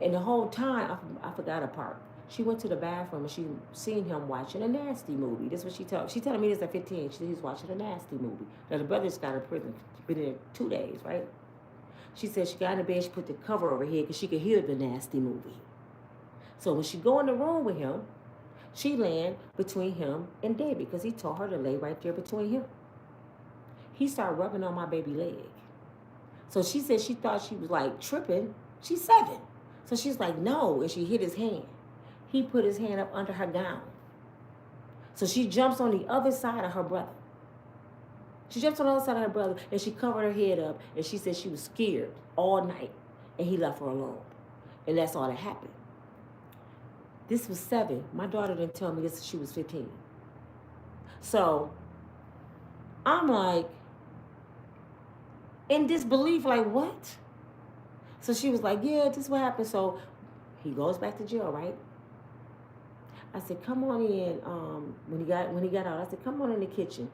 Speaker 1: and the whole time, I forgot a part. She went to the bathroom and she seen him watching a nasty movie. This is what she told. She telling me this at 15. She said he's watching a nasty movie. Now the brother's got in prison, been in there 2 days, right? She said she got in the bed, she put the cover over her head because she could hear the nasty movie. So when she go in the room with him, she land between him and David because he told her to lay right there between him. He started rubbing on my baby leg. So she said she thought she was like tripping. She's 7. So she's like, no, and she hit his hand. He put his hand up under her gown. So she jumps on the other side of her brother. She jumps on the other side of her brother, and she covered her head up, and she said she was scared all night, and he left her alone. And that's all that happened. This was 7. My daughter didn't tell me this. She was 15. So I'm like, in disbelief, like, what? So she was like, yeah, this is what happened. So he goes back to jail, right? I said, come on in. When he got out, I said, come on in the kitchen.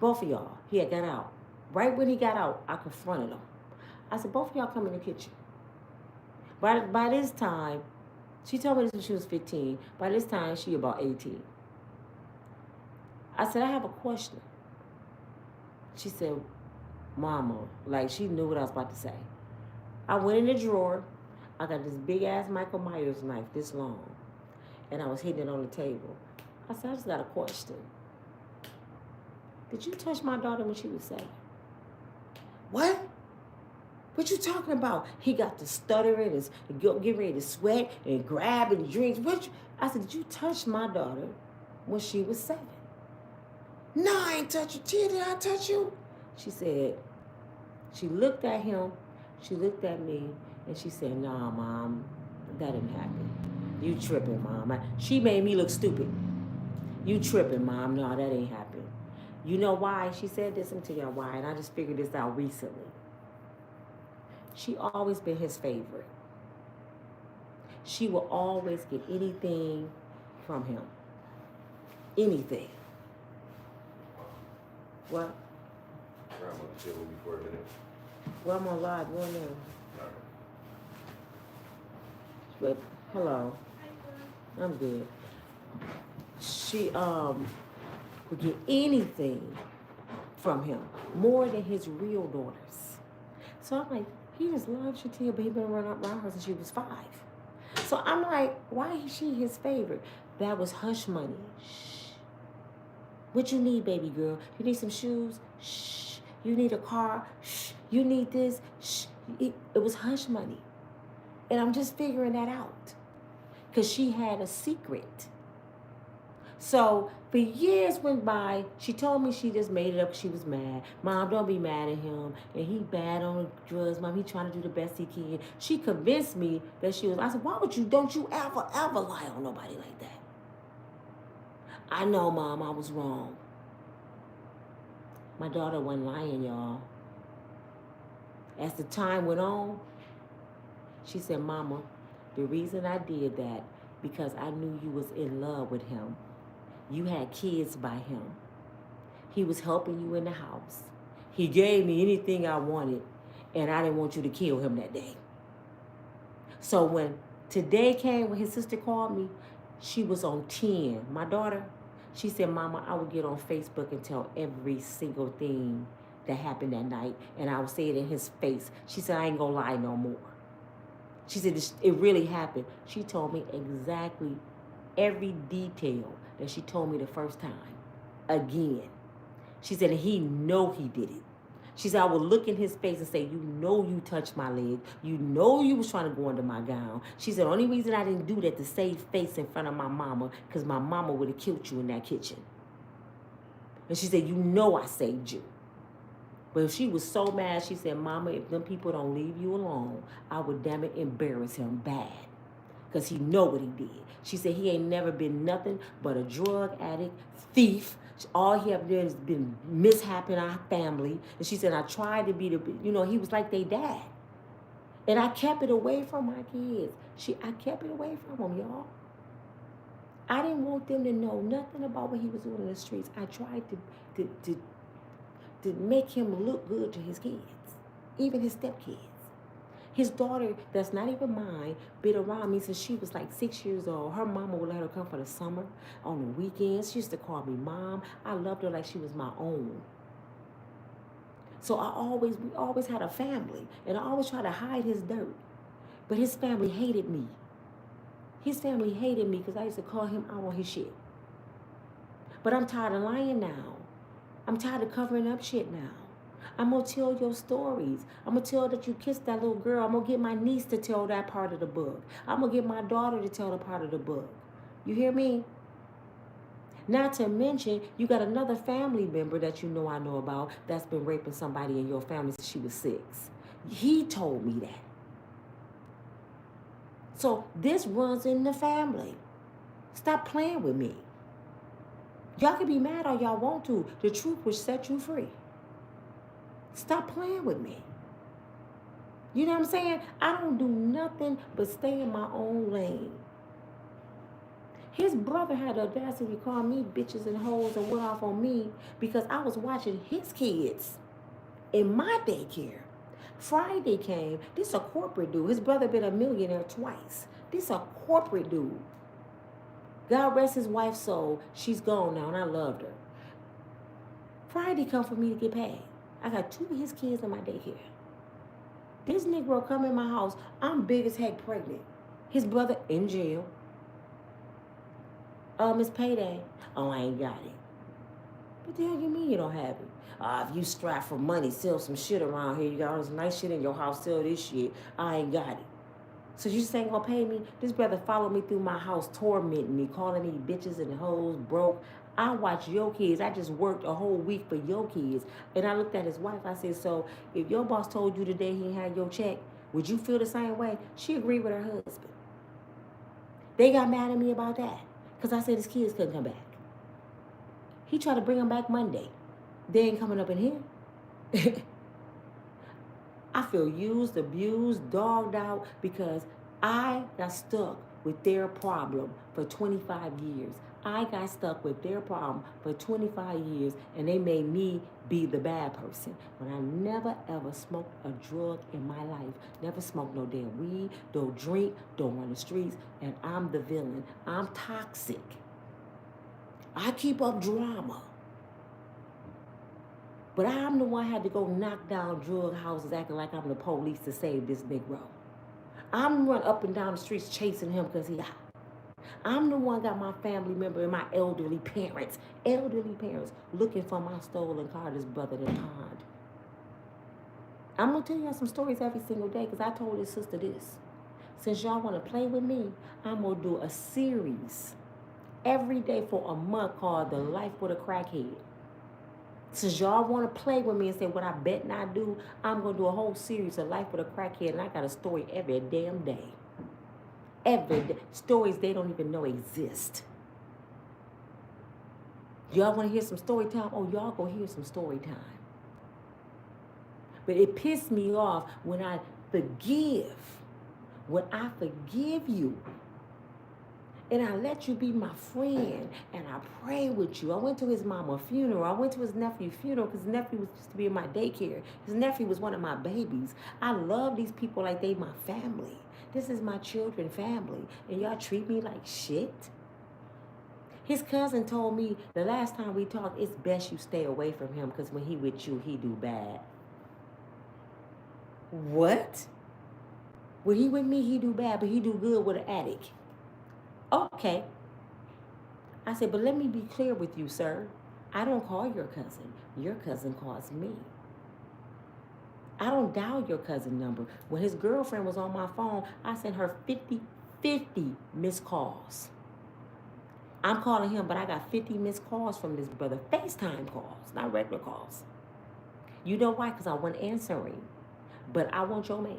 Speaker 1: Both of y'all. He had got out. Right when he got out, I confronted him. I said, both of y'all come in the kitchen. By this time, she told me this when she was 15. By this time, she about 18. I said, I have a question. She said, Mama, like she knew what I was about to say. I went in the drawer. I got this big ass Michael Myers knife this long. And I was hitting it on the table. I said, I just got a question. Did you touch my daughter when she was 7? What? What you talking about? He got to stuttering and get ready to sweat and grab and drink. I said, did you touch my daughter when she was 7? No, I ain't touch you. Tia, did I touch you? She said, she looked at him, she looked at me, and she said, nah, Mom, that didn't happen. You tripping, Mom. She made me look stupid. You tripping, Mom. No, that ain't happened. You know why? She said this, and tell y'all why, and I just figured this out recently. She always been his favorite. She will always get anything from him. Anything. What?
Speaker 2: I'm going to chill with you for a minute.
Speaker 1: Well, I'm on live. Go in there.
Speaker 2: All right.
Speaker 1: But, hello. I'm good. She would get anything from him, more than his real daughters. So I'm like, he just loves Shatia, but he been running around her since she was 5. So I'm like, why is she his favorite? That was hush money. Shh. What you need, baby girl? You need some shoes? Shh. You need a car? Shh. You need this? Shh. It was hush money. And I'm just figuring that out. Because she had a secret. So for years went by, she told me she just made it up because she was mad. Mom, don't be mad at him. And he bad on drugs. Mom, he trying to do the best he can. She convinced me that she was, I said, don't you ever lie on nobody like that. I know, Mom, I was wrong. My daughter wasn't lying, y'all. As the time went on, she said, Mama, the reason I did that, because I knew you was in love with him. You had kids by him. He was helping you in the house. He gave me anything I wanted, and I didn't want you to kill him that day. So when today came, when his sister called me, she was on 10. My daughter, she said, Mama, I would get on Facebook and tell every single thing that happened that night, and I would say it in his face. She said, I ain't gonna lie no more. She said, it really happened. She told me exactly every detail that she told me the first time. Again. She said, and he know he did it. She said, I would look in his face and say, you know you touched my leg. You know you was trying to go under my gown. She said, the only reason I didn't do that to save face in front of my mama, because my mama would have killed you in that kitchen. And she said, you know I saved you. But she was so mad, she said, Mama, if them people don't leave you alone, I would damn it embarrass him bad. Because he know what he did. She said he ain't never been nothing but a drug addict, thief. All he ever done has been mishap in our family. And she said, I tried to be he was like they dad. And I kept it away from my kids. I kept it away from them, y'all. I didn't want them to know nothing about what he was doing in the streets. I tried to make him look good to his kids, even his stepkids. His daughter, that's not even mine, been around me since she was like 6 years old. Her mama would let her come for the summer, on the weekends. She used to call me Mom. I loved her like she was my own. So we always had a family, and I always tried to hide his dirt. But his family hated me. His family hated me because I used to call him out on his shit. But I'm tired of lying now. I'm tired of covering up shit now. I'm going to tell your stories. I'm going to tell that you kissed that little girl. I'm going to get my niece to tell that part of the book. I'm going to get my daughter to tell the part of the book. You hear me? Not to mention, you got another family member that you know I know about that's been raping somebody in your family since she was 6. He told me that. So this runs in the family. Stop playing with me. Y'all can be mad all y'all want to. The truth will set you free. Stop playing with me. You know what I'm saying? I don't do nothing but stay in my own lane. His brother had the audacity to call me bitches and hoes and went off on me because I was watching his kids in my daycare. Friday came. This a corporate dude. His brother been a millionaire twice. This a corporate dude. God rest his wife's soul. She's gone now, and I loved her. Friday come for me to get paid. I got 2 of his kids in my daycare. This Negro come in my house. I'm big as heck pregnant. His brother in jail. It's payday. Oh, I ain't got it. What the hell you mean you don't have it? If you strive for money, sell some shit around here. You got all this nice shit in your house, sell this shit. I ain't got it. So you just ain't gonna pay me? This brother followed me through my house, tormenting me, calling me bitches and hoes, broke. I watch your kids. I just worked a whole week for your kids. And I looked at his wife. I said, so if your boss told you today he had your check, would you feel the same way? She agreed with her husband. They got mad at me about that because I said his kids couldn't come back. He tried to bring them back Monday. They ain't coming up in here. I feel used, abused, dogged out because I got stuck with their problem for 25 years. I got stuck with their problem for 25 years, and they made me be the bad person. When I never ever smoked a drug in my life, never smoked no damn weed, don't drink, don't run the streets, and I'm the villain. I'm toxic. I keep up drama. But I'm the one had to go knock down drug houses acting like I'm the police to save this Negro. I'm run up and down the streets chasing him because he hot. I'm the one got my family member and my elderly parents looking for my stolen car this brother that pawned. I'm going to tell y'all some stories every single day because I told his sister this. Since y'all want to play with me, I'm going to do a series every day for a month called The Life with a Crackhead. Since y'all want to play with me and say what I bet not do, I'm going to do a whole series of Life with a Crackhead, and I got a story every damn day. Every day. Stories they don't even know exist. Y'all want to hear some story time? Oh, y'all go hear some story time. But it pissed me off when I forgive. When I forgive you. And I let you be my friend, and I pray with you. I went to his mama's funeral. I went to his nephew's funeral because his nephew was used to be in my daycare. His nephew was one of my babies. I love these people like they my family. This is my children family, and y'all treat me like shit. His cousin told me the last time we talked, it's best you stay away from him because when he with you, he do bad. What? When he with me, he do bad, but he do good with an addict. Okay. I said, but let me be clear with you, sir. I don't call your cousin. Your cousin calls me. I don't dial your cousin number. When his girlfriend was on my phone, I sent her 50 missed calls. I'm calling him, but I got 50 missed calls from this brother. FaceTime calls, not regular calls. You know why? Because I wasn't answering. But I want your man.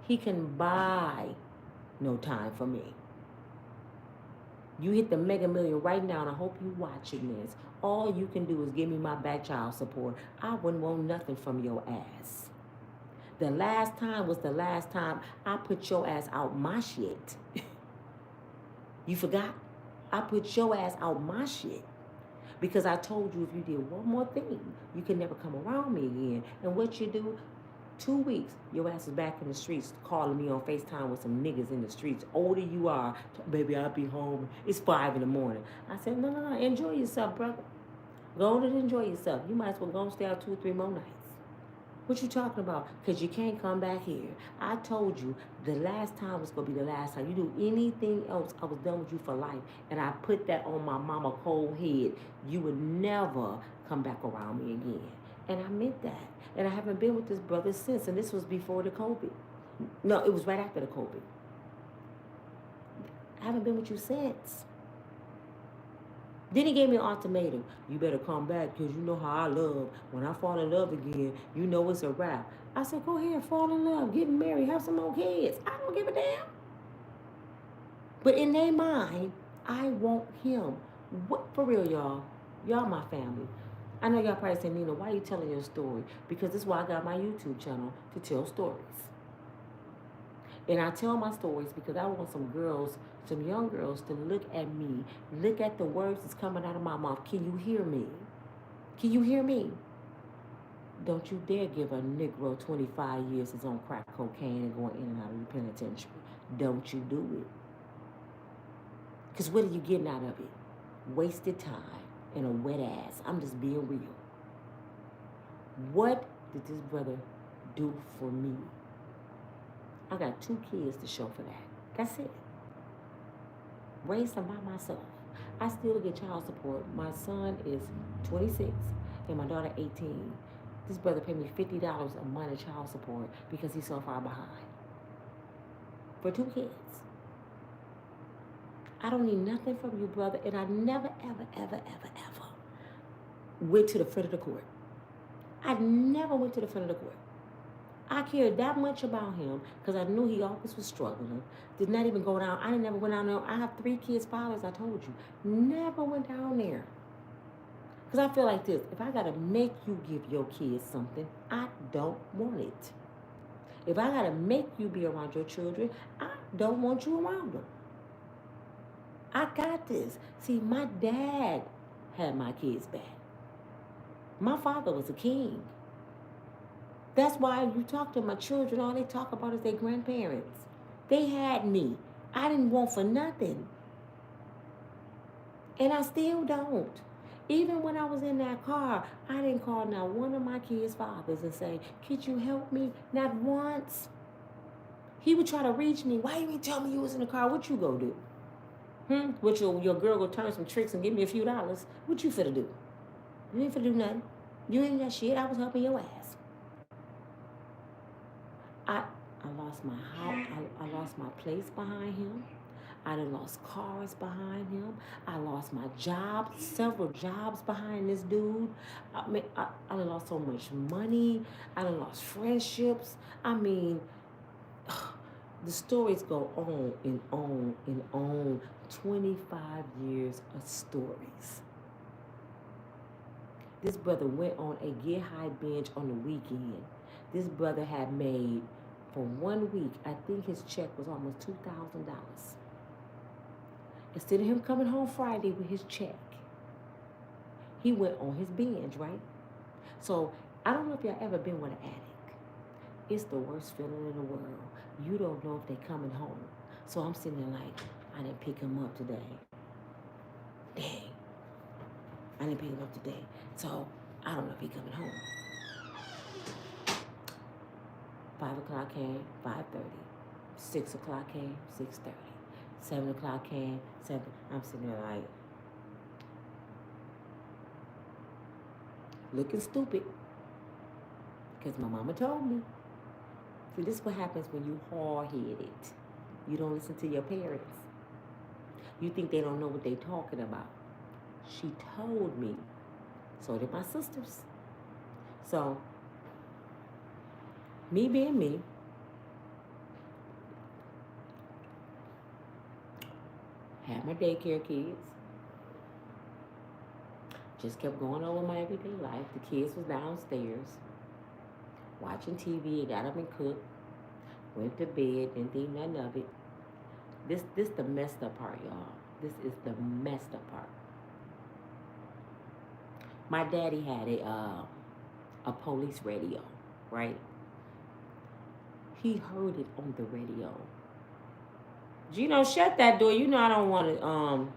Speaker 1: He can buy no time for me. You hit the Mega Million right now, and I hope you watching this. All you can do is give me my back child support. I wouldn't want nothing from your ass. The last time was the last time I put your ass out my shit. You forgot? I put your ass out my shit. Because I told you if you did one more thing, you can never come around me again. And what you do? 2 weeks, your ass is back in the streets calling me on FaceTime with some niggas in the streets. Older you are, baby, I'll be home. It's 5 in the morning. I said, no, enjoy yourself, brother. Go on and enjoy yourself. You might as well go and stay out 2 or 3 more nights. What you talking about? Because you can't come back here. I told you the last time was going to be the last time. You do anything else, I was done with you for life. And I put that on my mama cold head. You would never come back around me again. And I meant that. And I haven't been with this brother since. And this was before the COVID. No, it was right after the COVID. I haven't been with you since. Then he gave me an ultimatum. You better come back because you know how I love. When I fall in love again, you know it's a wrap. I said, go ahead, fall in love, get married, have some more kids. I don't give a damn. But in their mind, I want him. What, for real, y'all? Y'all my family. I know y'all probably say, Nina, why are you telling your story? Because this is why I got my YouTube channel, to tell stories. And I tell my stories because I want some girls, some young girls, to look at me, look at the words that's coming out of my mouth. Can you hear me? Can you hear me? Don't you dare give a Negro 25 years that's on crack cocaine and going in and out of the penitentiary. Don't you do it. Because what are you getting out of it? Wasted time and a wet ass. I'm just being real. What did this brother do for me? I got 2 kids to show for that. That's it. Raised them by myself. I still get child support. My son is 26 and my daughter 18. This brother paid me $50 a month in child support because he's so far behind. For 2 kids. I don't need nothing from you, brother. And I never, ever, ever, ever, ever went to the front of the court. I never went to the front of the court. I cared that much about him because I knew he always was struggling. Did not even go down. I never went down there. I have 3 kids' fathers, I told you. Never went down there. Because I feel like this. If I got to make you give your kids something, I don't want it. If I got to make you be around your children, I don't want you around them. I got this. See, my dad had my kids back. My father was a king. That's why you talk to my children, all they talk about is their grandparents. They had me. I didn't want for nothing. And I still don't. Even when I was in that car, I didn't call not one of my kids' fathers and say, could you help me? Not once. He would try to reach me. Why you ain't tell me you was in the car? What you go do? What your girl go turn some tricks and give me a few dollars? What you finna do? You ain't finna do nothing. You ain't got shit. I was helping your ass. I lost my house. I lost my place behind him. I done lost cars behind him. I lost my job, several jobs behind this dude. I mean, I done lost so much money. I done lost friendships. I mean, the stories go on and on and on. 25 years of stories. This brother went on a get high binge on the weekend. This brother had made, for 1 week, I think his check was almost $2,000. Instead of him coming home Friday with his check, he went on his binge, right? So, I don't know if y'all ever been with an addict. It's the worst feeling in the world. You don't know if they coming home. So I'm sitting there like, I didn't pick him up today. Dang. I didn't pick him up today. So I don't know if he coming home. 5 o'clock came, 5:30. 6 o'clock came, 6:30. 7 o'clock came, 7. I'm sitting there like, looking stupid. Because my mama told me. See, this is what happens when you hard-headed. You don't listen to your parents. You think they don't know what they talking about. She told me. So did my sisters. So, me being me, had my daycare kids. Just kept going on with my everyday life. The kids was downstairs, watching TV, got up and cooked, went to bed, didn't think nothing of it. This the messed up part, y'all. This is the messed up part. My daddy had a police radio, right? He heard it on the radio. Gino, shut that door. You know I don't want to.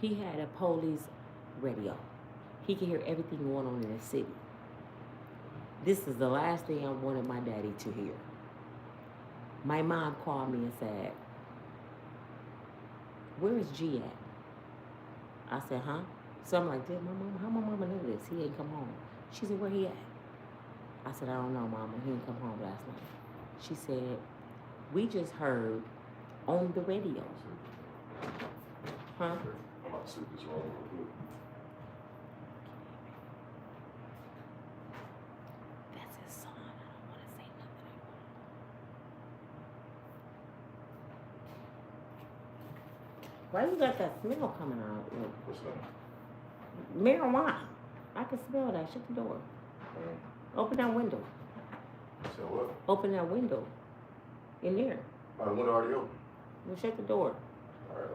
Speaker 1: He had a police radio. He can hear everything going on in the city. This is the last thing I wanted my daddy to hear. My mom called me and said, where is G at? I said, huh? So I'm like, how my mama know this? He ain't come home. She said, where he at? I said, I don't know, mama. He didn't come home last night. She said, we just heard on the radio. Huh?
Speaker 2: I'm about to sleep this wrong real quick.
Speaker 1: That's his son. I don't want to say nothing. Why you got that smell coming out?
Speaker 2: What's that?
Speaker 1: Marijuana. I can smell that. Shut the door. Open that window.
Speaker 2: So what?
Speaker 1: Open that window. In there.
Speaker 2: Oh, the window already open.
Speaker 1: Well, shut the door.
Speaker 2: All right.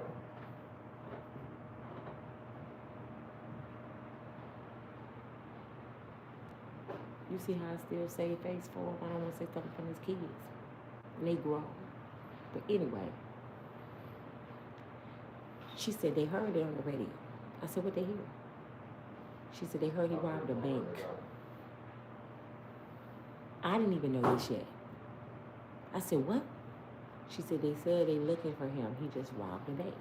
Speaker 1: You see how I still save face for him? I don't want to say something from his kids. And they grow. But anyway, she said they heard it on the radio. I said, what they hear? She said they heard he robbed a bank. I didn't even know this yet. I said, what? She said they said they looking for him. He just robbed a bank.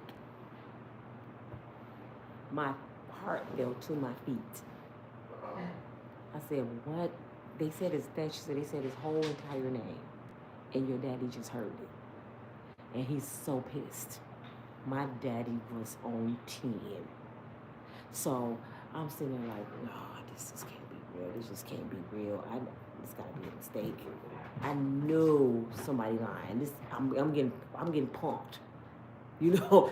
Speaker 1: My heart fell to my feet. I said, what? They said his she said they said his whole entire name. And your daddy just heard it. And he's so pissed. My daddy was on 10. So I'm sitting there like, no, this just can't be real. This just can't be real. This gotta be a mistake. I know somebody lying. I'm getting pumped. You know,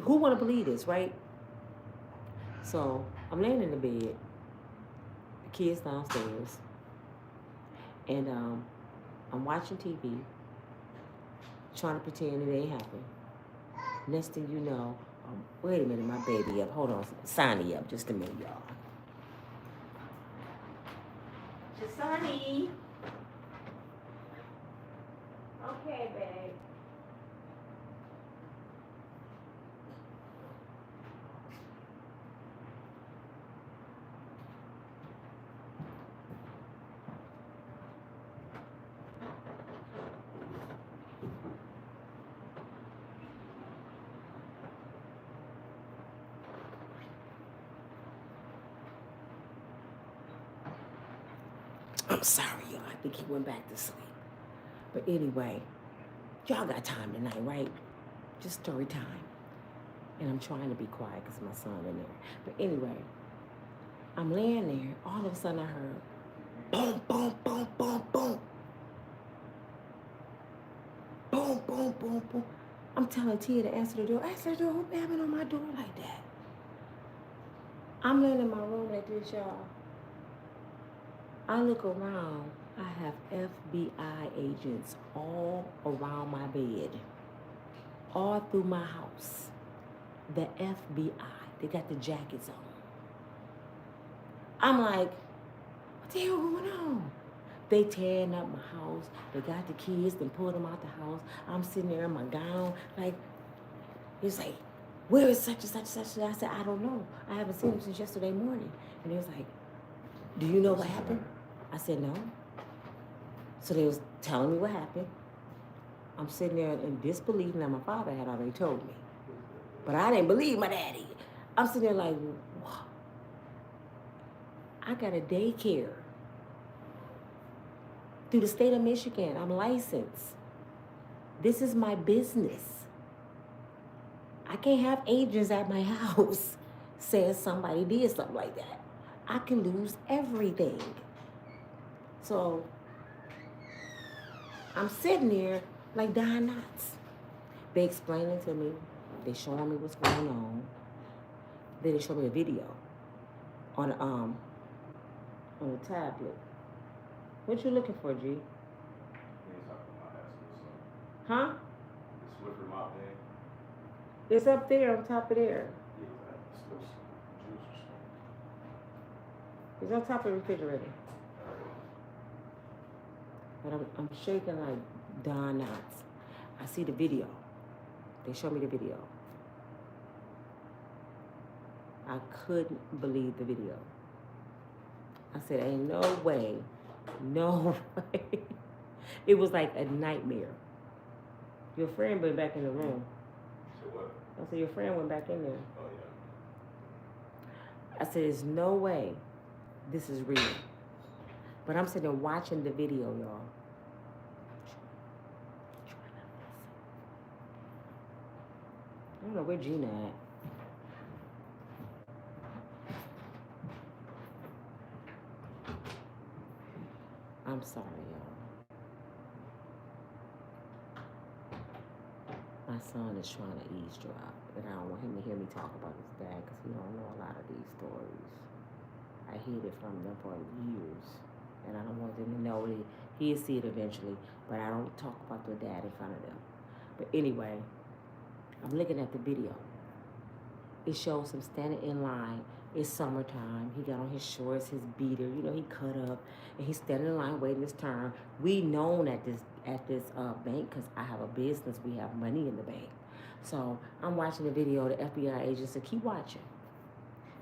Speaker 1: who wanna believe this, right? So I'm laying in the bed, the kids downstairs, and I'm watching TV, trying to pretend it ain't happened. Next thing you know, wait a minute, my baby up. Hold on, Sonny up just a minute, y'all. Sonny. Okay, babe. I'm sorry, y'all. I think he went back to sleep. But anyway, y'all got time tonight, right? Just story time. And I'm trying to be quiet because my son in there. But anyway, I'm laying there. All of a sudden I heard boom, boom, boom, boom, boom. Boom, boom, boom, boom. I'm telling Tia to answer the door. Answer the door. Who babbing on my door like that? I'm laying in my room like this, y'all. I look around, I have FBI agents all around my bed, all through my house. The FBI, they got the jackets on. I'm like, what the hell going on? They tearing up my house. They got the kids, they pulled them out the house. I'm sitting there in my gown, like, it's like, where is such and such and such? I said, I don't know. I haven't seen him since yesterday morning. And he was like, do you know what happened? I said, no. So they was telling me what happened. I'm sitting there in disbelief that my father had already told me. But I didn't believe my daddy. I'm sitting there like, wow. I got a daycare through the state of Michigan. I'm licensed. This is my business. I can't have agents at my house saying somebody did something like that. I can lose everything. So I'm sitting there like dying knots. They explaining to me. They showing me what's going on. Then they show me a video on the tablet. What you looking for, G? Huh?
Speaker 2: The Swiffer mop thing.
Speaker 1: It's up there on top of there. It's on top of the refrigerator. But I'm shaking like Don Knotts. I see the video. They show me the video. I couldn't believe the video. I said, ain't no way, no way. It was like a nightmare. Your friend went back in the room.
Speaker 2: So what?
Speaker 1: I said, your friend went back in there.
Speaker 2: Oh, yeah.
Speaker 1: I said, there's no way this is real. But I'm sitting there watching the video, y'all. I don't know where Gina at. I'm sorry, y'all. My son is trying to eavesdrop, and I don't want him to hear me talk about his dad because he don't know a lot of these stories. I hid it from them for years, and I don't want them to know it. He'll see it eventually, but I don't talk about their dad in front of them. But anyway, I'm looking at the video. It shows him standing in line. It's summertime. He got on his shorts, his beater. You know, he cut up, and he's standing in line waiting his turn. We known at this bank because I have a business. We have money in the bank. So I'm watching the video. The FBI agent said, "Keep watching."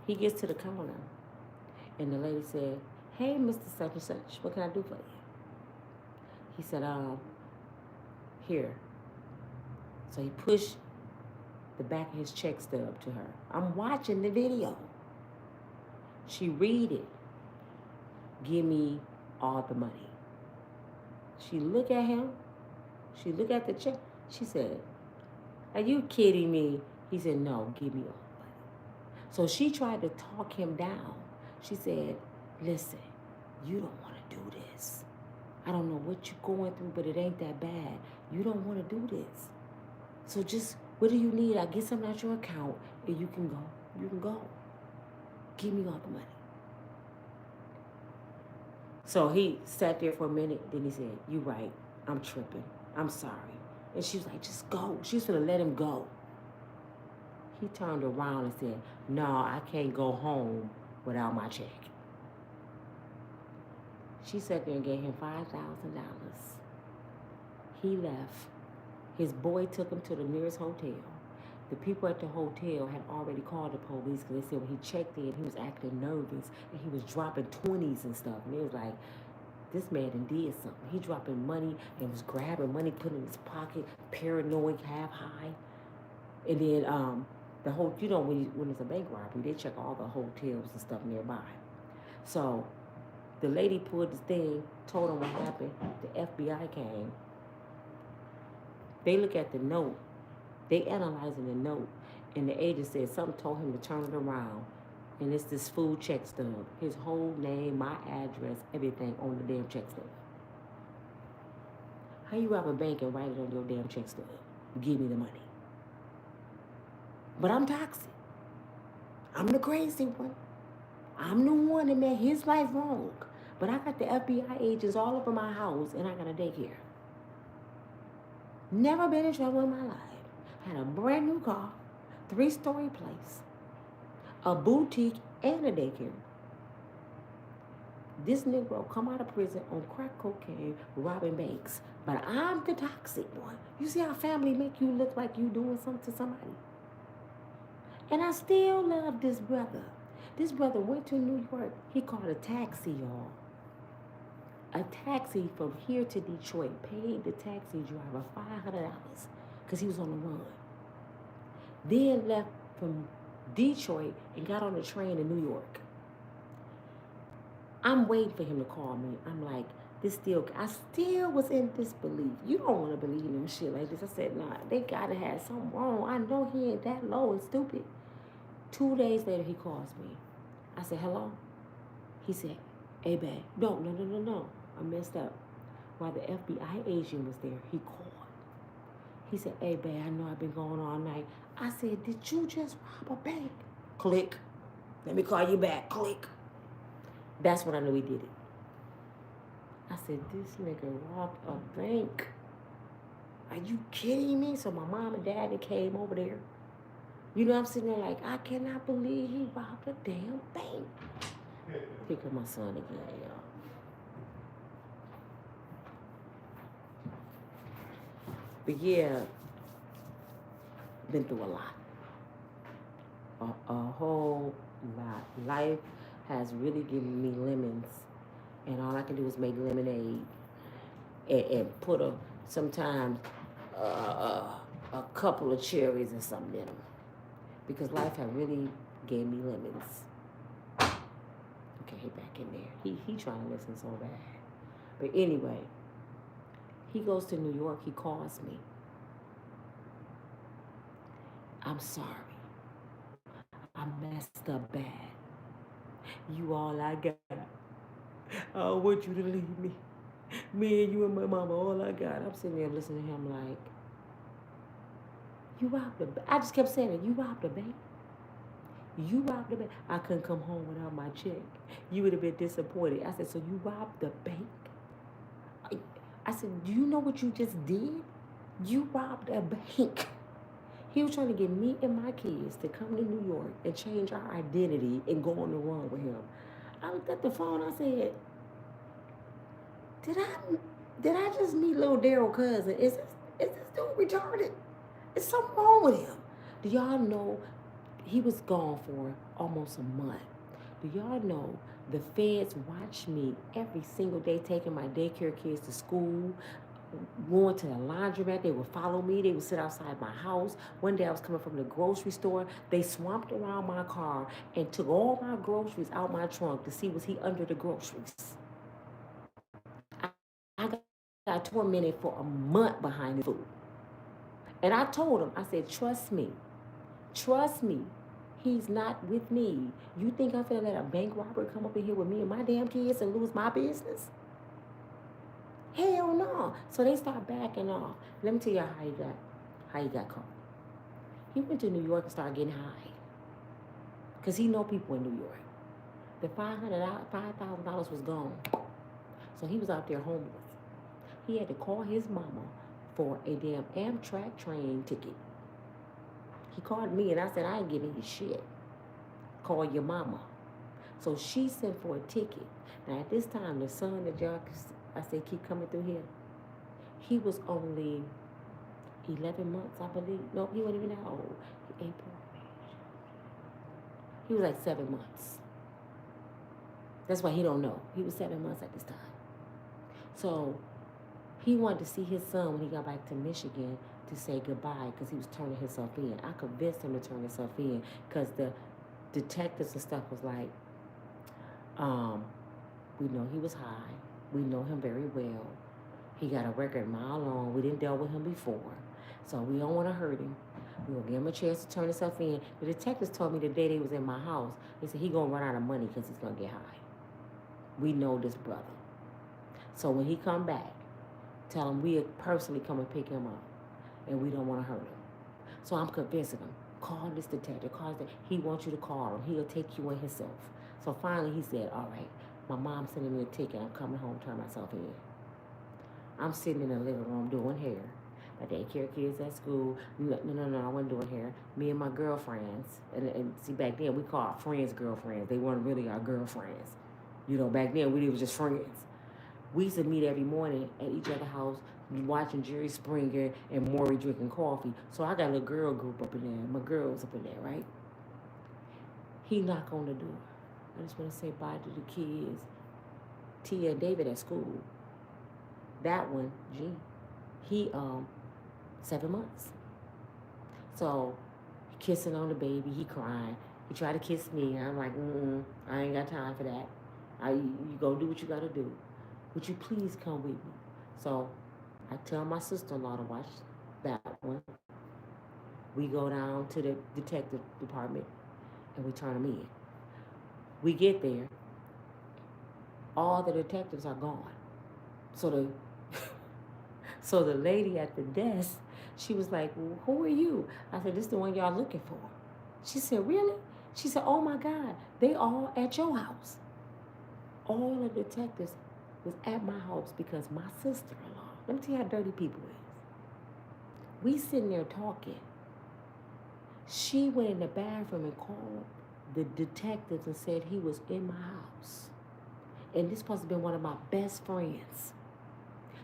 Speaker 1: He gets to the counter, and the lady said, "Hey, Mr. Such and Such, what can I do for you?" He said, "Here." So he pushed the back of his check stub to her. I'm watching the video. She read it. "Give me all the money." She look at him. She look at the check. She said, "Are you kidding me?" He said, "No, give me all the money." So she tried to talk him down. She said, "Listen, you don't want to do this. I don't know what you're going through, but it ain't that bad. You don't want to do this. So just, what do you need? I get something out your account and you can go. You can go. Give me all the money." So he sat there for a minute. Then he said, "You right. I'm tripping. I'm sorry." And she was like, "Just go." She was going to let him go. He turned around and said, "No, I can't go home without my check." She sat there and gave him $5,000. He left. His boy took him to the nearest hotel. The people at the hotel had already called the police because they said when he checked in, he was acting nervous and he was dropping 20s and stuff. And they was like, this man done did something. He dropping money and was grabbing money, putting it in his pocket, paranoid, half high. And then the whole, you know, when it's a bank robbery, they check all the hotels and stuff nearby. So the lady pulled this thing, told him what happened. The FBI came. They look at the note. They analyzing the note, and the agent said something told him to turn it around, and it's this food check stub. His whole name, my address, everything on the damn check stub. How you rob a bank and write it on your damn check stub? Give me the money. But I'm toxic. I'm the crazy one. I'm the one that made his life wrong. But I got the FBI agents all over my house, and I got a daycare. Never been in trouble in my life. Had a brand new car, 3-story place, a boutique, and a daycare. This Negro come out of prison on crack cocaine, robbing banks. But I'm the toxic one. You see how family make you look like you doing something to somebody? And I still love this brother. This brother went to New York. He called a taxi, y'all. A taxi from here to Detroit, paid the taxi driver $500 because he was on the run. Then left from Detroit and got on the train to New York. I'm waiting for him to call me. I'm like, I still was in disbelief. You don't want to believe in shit like this. I said, nah, they got to have something wrong. I know he ain't that low and stupid. 2 days later, he calls me. I said, hello? He said, hey, babe. No. I messed up. While the FBI agent was there, he called. He said, hey, babe, I know I've been going all night. I said, did you just rob a bank? Click. Let me call you back. Click. That's when I knew he did it. I said, this nigga robbed a bank. Are you kidding me? So my mom and dad, they came over there. You know, I'm sitting there like, I cannot believe he robbed a damn bank. Pick up my son again, y'all. But yeah, been through a lot. a whole lot. Life has really given me lemons, and all I can do is make lemonade and put sometimes a couple of cherries or something in them, because life has really gave me lemons. Okay, he back in there. He trying to listen so bad. But anyway, he goes to New York. He calls me. I'm sorry. I messed up bad. You all I got. I don't want you to leave me. Me and you and my mama, all I got. I'm sitting there listening to him like, you robbed the bank. I just kept saying it. You robbed the bank. You robbed the bank. I couldn't come home without my check. You would have been disappointed. I said, so you robbed the bank? I said, do you know what you just did? You robbed a bank. He was trying to get me and my kids to come to New York and change our identity and go on the run with him. I looked at the phone. I said, did I just meet little Daryl cousin? Is this dude retarded? Is something wrong with him? Do y'all know he was gone for almost a month? Do y'all know the feds watch me every single day taking my daycare kids to school, going to the laundromat? They would follow me. They would sit outside my house. One day I was coming from the grocery store. They swamped around my car and took all my groceries out my trunk to see was he under the groceries. I got tormented for a month behind the food. And I told him, I said, trust me, he's not with me. You think I'm finna let a bank robber come up in here with me and my damn kids and lose my business? Hell no. So they start backing off. Let me tell you how he got caught. He went to New York and started getting high. Because he know people in New York. The $5,000 was gone. So he was out there homeless. He had to call his mama for a damn Amtrak train ticket. He called me and I said, I ain't giving you shit. Call your mama. So she sent for a ticket. Now at this time, the son that y'all, I said, keep coming through here, he was only 11 months, I believe. No, he wasn't even that old. April. He was like 7 months. That's why he don't know. He was 7 months at this time. So he wanted to see his son when he got back to Michigan to say goodbye because he was turning himself in. I convinced him to turn himself in because the detectives and stuff was like, we know he was high. We know him very well. He got a record a mile long. We didn't deal with him before. So we don't want to hurt him. We're going to give him a chance to turn himself in. The detectives told me the day they was in my house, they said he going to run out of money because he's going to get high. We know this brother. So when he come back, tell him we'll personally come and pick him up. And we don't want to hurt him. So I'm convincing him. Call this detective. He wants you to call him. He'll take you in himself. So finally he said, all right, my mom's sending me a ticket. I'm coming home to turn myself in. I'm sitting in the living room doing hair. My daycare kids at school. No, I wasn't doing hair. Me and my girlfriends. And see, back then we called friends girlfriends. They weren't really our girlfriends. You know, back then we were just friends. We used to meet every morning at each other's house, watching Jerry Springer and Maury drinking coffee. So I got a little girl group up in there. My girl's up in there, right? He knocked on the door. I just want to say bye to the kids. Tia and David at school. That one, G, he 7 months. So kissing on the baby, he crying. He tried to kiss me, and I'm like, I ain't got time for that. You go do what you gotta do. Would you please come with me? So I tell my sister-in-law to watch that one. We go down to the detective department and we turn them in. We get there. All the detectives are gone. So the lady at the desk, she was like, well, who are you? I said, this is the one y'all looking for. She said, really? She said, oh my God, they all at your house. All the detectives was at my house because my sister-in-law, let me tell you how dirty people is. We sitting there talking. She went in the bathroom and called the detectives and said he was in my house. And this supposed to be one of my best friends.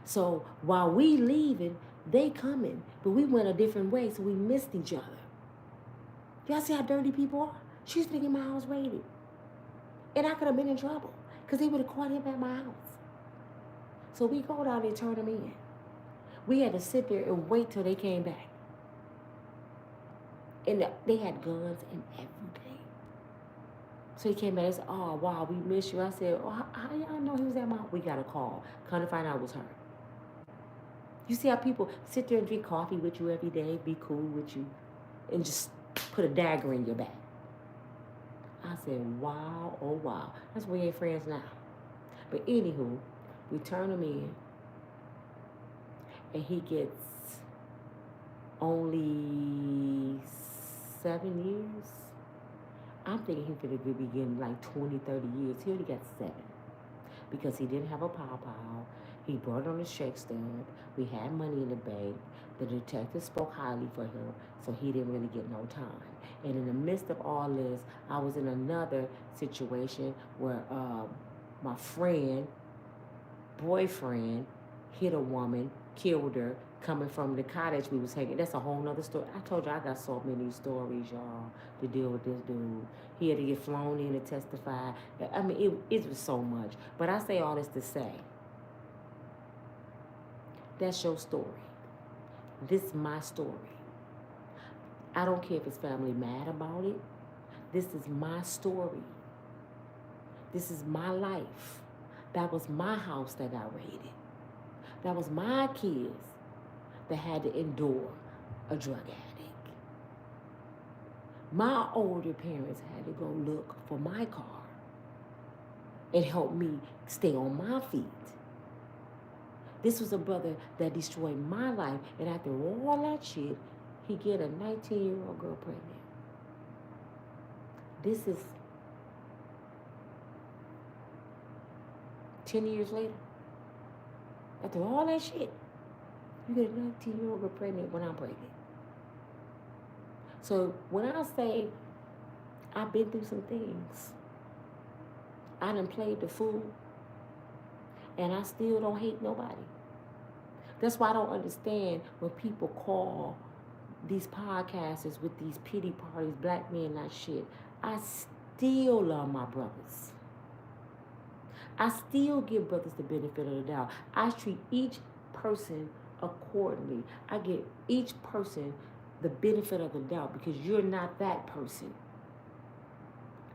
Speaker 1: So while we leaving, they coming, but we went a different way, so we missed each other. Y'all see how dirty people are? She's thinking my house raided. And I could have been in trouble because they would have caught him at my house. So we go down there and turn him in. We had to sit there and wait till they came back. And they had guns and everything. So he came back and said, oh, wow, we miss you. I said, oh, how y'all know he was at my house? We got a call. Come to find out it was her. You see how people sit there and drink coffee with you every day, be cool with you, and just put a dagger in your back. I said, wow, oh, wow. That's why we ain't friends now. But anywho, we turn him in, and he gets only 7 years. I'm thinking he's going to be getting like 20, 30 years. He only got 7 because he didn't have a pow-pow. He brought on a shake stub. We had money in the bank. The detective spoke highly for him, so he didn't really get no time. And in the midst of all this, I was in another situation where my boyfriend, hit a woman, killed her, coming from the cottage we was hanging. That's a whole nother story. I told you I got so many stories, y'all, to deal with this dude. He had to get flown in to testify. I mean, it was so much. But I say all this to say, that's your story. This is my story. I don't care if his family mad about it. This is my story. This is my life. That was my house that got raided. That was my kids that had to endure a drug addict. My older parents had to go look for my car and help me stay on my feet. This was a brother that destroyed my life, and after all that shit, he get a 19-year-old girl pregnant. This is 10 years later. After all that shit, you get a 19-year-old girl pregnant when I'm pregnant. So when I say I've been through some things, I done played the fool, and I still don't hate nobody. That's why I don't understand when people call these podcasters with these pity parties, black men not shit. I still love my brothers. I still give brothers the benefit of the doubt. I treat each person accordingly. I give each person the benefit of the doubt because you're not that person.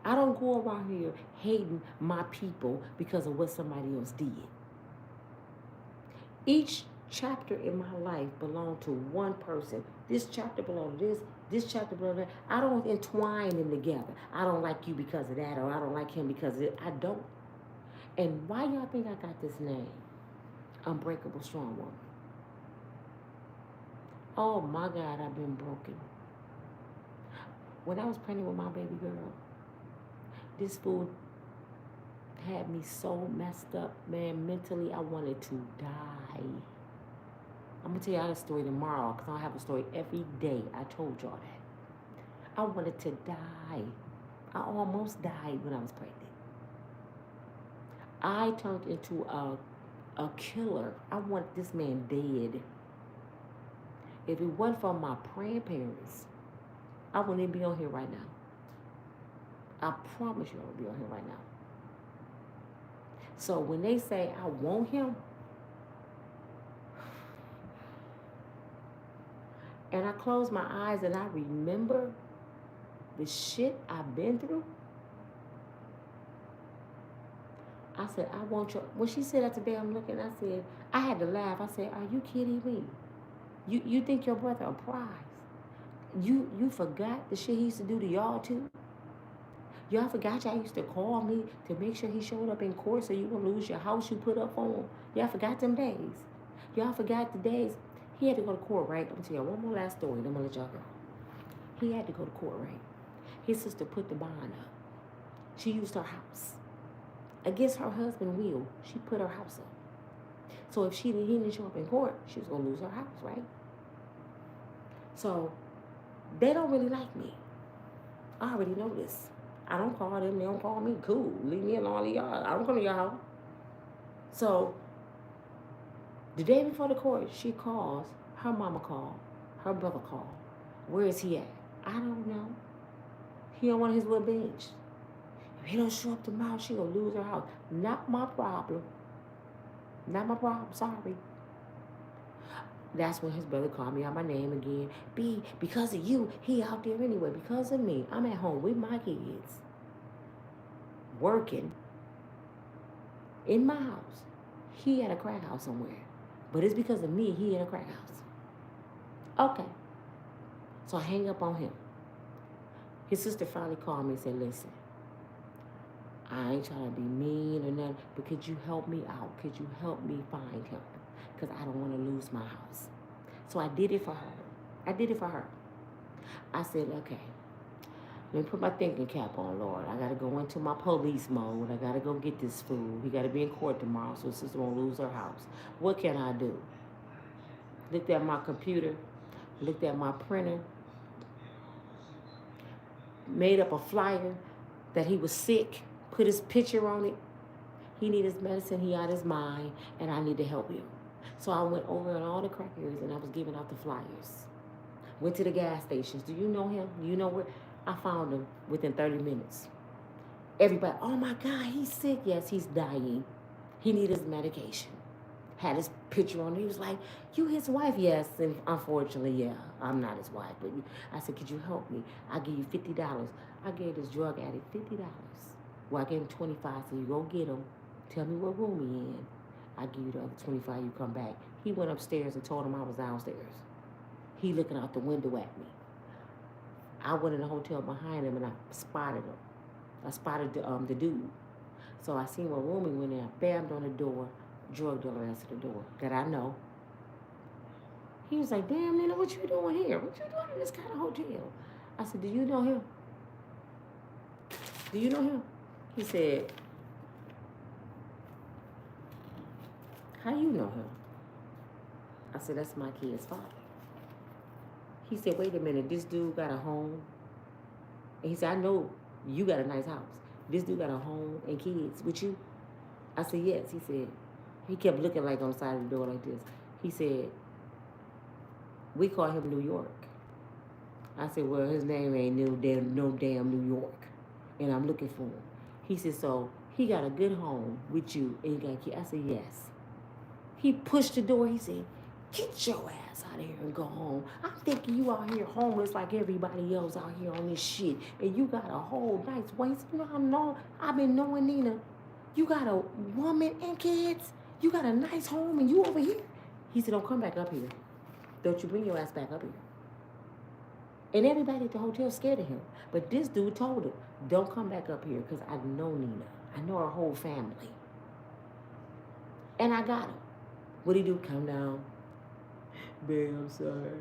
Speaker 1: I don't go around here hating my people because of what somebody else did. Each chapter in my life belonged to one person. This chapter belonged to this chapter belonged to that. I don't entwine them together. I don't like you because of that, or I don't like him because of it. I don't. And why y'all think I got this name? Unbreakable Strong Woman. Oh my God, I've been broken. When I was pregnant with my baby girl, this food had me so messed up, man. Mentally, I wanted to die. I'm going to tell y'all that story tomorrow because I have a story every day. I told y'all that. I wanted to die. I almost died when I was pregnant. I turned into a killer. I want this man dead. If it wasn't for my grandparents, I wouldn't even be on here right now. I promise you I would be on here right now. So when they say I want him, and I close my eyes and I remember the shit I've been through, I said, I want your, when she said that today, I'm looking, I said, I had to laugh. I said, are you kidding me? You think your brother a prize? You forgot the shit he used to do to y'all too? Y'all forgot y'all used to call me to make sure he showed up in court so you wouldn't lose your house you put up on him. Y'all forgot them days. Y'all forgot the days. He had to go to court, right? I'm going to tell you one more last story, then I'm going to let y'all go. He had to go to court, right? His sister put the bond up. She used her house. Against her husband's will, she put her house up. So if he didn't show up in court, she was going to lose her house, right? So they don't really like me. I already know this. I don't call them. They don't call me. Cool. Leave me alone, all of y'all. I don't come to your house. So the day before the court, she calls. Her mama called. Her brother called. Where is he at? I don't know. He on one of his little bench. If he don't show up tomorrow, she gonna lose her house. Not my problem. Not my problem. Sorry. That's when his brother called me out my name again. B, because of you, he out there anyway. Because of me, I'm at home with my kids. Working. In my house. He at a crack house somewhere. But it's because of me, he in a crack house. Okay. So I hang up on him. His sister finally called me and said, listen, I ain't trying to be mean or nothing, but could you help me out? Could you help me find him? Because I don't want to lose my house. So I did it for her. I said, okay, let me put my thinking cap on, Lord. I got to go into my police mode. I got to go get this fool. He got to be in court tomorrow so his sister won't lose her house. What can I do? Looked at my computer, looked at my printer, made up a flyer that he was sick, put his picture on it. He needs his medicine, he out his mind, and I need to help him. So I went over in all the crack areas and I was giving out the flyers. Went to the gas stations. Do you know him? Do you know where? I found him within 30 minutes. Everybody, oh my God, he's sick. Yes, he's dying. He needs his medication. Had his picture on it. He was like, you his wife? Yes, and unfortunately, yeah, I'm not his wife. But I said, could you help me? I'll give you $50. I gave this drug addict $50. Well, I gave him 25, so you go get him. Tell me what room he in. I give you the other 25, you come back. He went upstairs and told him I was downstairs. He looking out the window at me. I went in the hotel behind him and I spotted him. I spotted the dude. So I seen what room he went in. I bammed on the door. Drug dealer answered the door that I know. He was like, damn, Nina, what you doing here? What you doing in this kind of hotel? I said, do you know him? Do you know him? He said, how you know him? I said, that's my kid's father. He said, wait a minute, this dude got a home. And he said, I know you got a nice house. This dude got a home and kids with you? I said, yes. He said, he kept looking like on the side of the door like this. He said, we call him New York. I said, well, his name ain't no damn New York. And I'm looking for him. He said, so he got a good home with you and he got kids? I said, yes. He pushed the door. He said, get your ass out of here and go home. I'm thinking you out here homeless like everybody else out here on this shit. And you got a whole nice waist. You know, I've been knowing Nina. You got a woman and kids. You got a nice home and you over here. He said, don't come back up here. Don't you bring your ass back up here. And everybody at the hotel scared of him. But this dude told him, don't come back up here because I know Nina. I know her whole family. And I got him. What'd he do? Come down. Babe, I'm sorry.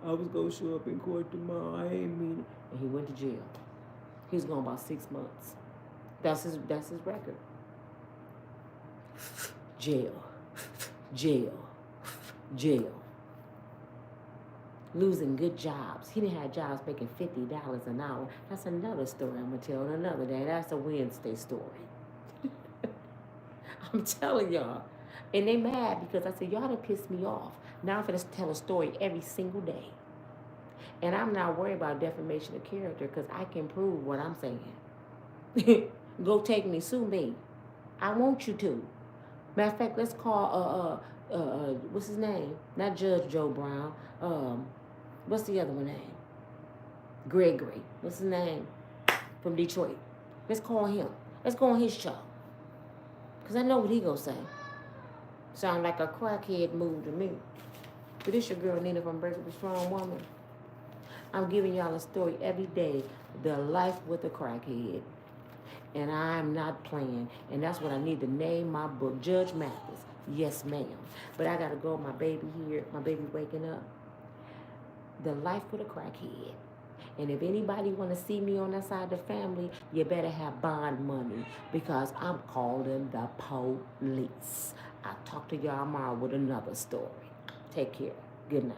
Speaker 1: I was going to show up in court tomorrow. I ain't mean it. And he went to jail. He was gone about 6 months. That's his record. Jail. Jail. Jail. Losing good jobs. He didn't have jobs making $50 an hour. That's another story I'm going to tell another day. That's a Wednesday story. I'm telling y'all. And they mad because I said, y'all done pissed me off. Now I'm going to tell a story every single day. And I'm not worried about defamation of character because I can prove what I'm saying. Go take me, sue me. I want you to. Matter of fact, let's call, what's his name? Not Judge Joe Brown. What's the other one name? Gregory. What's his name? From Detroit. Let's call him. Let's go on his show. Because I know what he gonna say. Sound like a crackhead move to me. But it's your girl Nina from Unbreakable Strong Woman. I'm giving y'all a story every day. The life with a crackhead. And I'm not playing. And that's what I need to name my book. Judge Mathis. Yes, ma'am. But I got to go. My baby here. My baby waking up. The life with a crackhead. And if anybody want to see me on that side of the family, you better have bond money. Because I'm calling the police. I'll talk to y'all tomorrow with another story. Take care. Good night.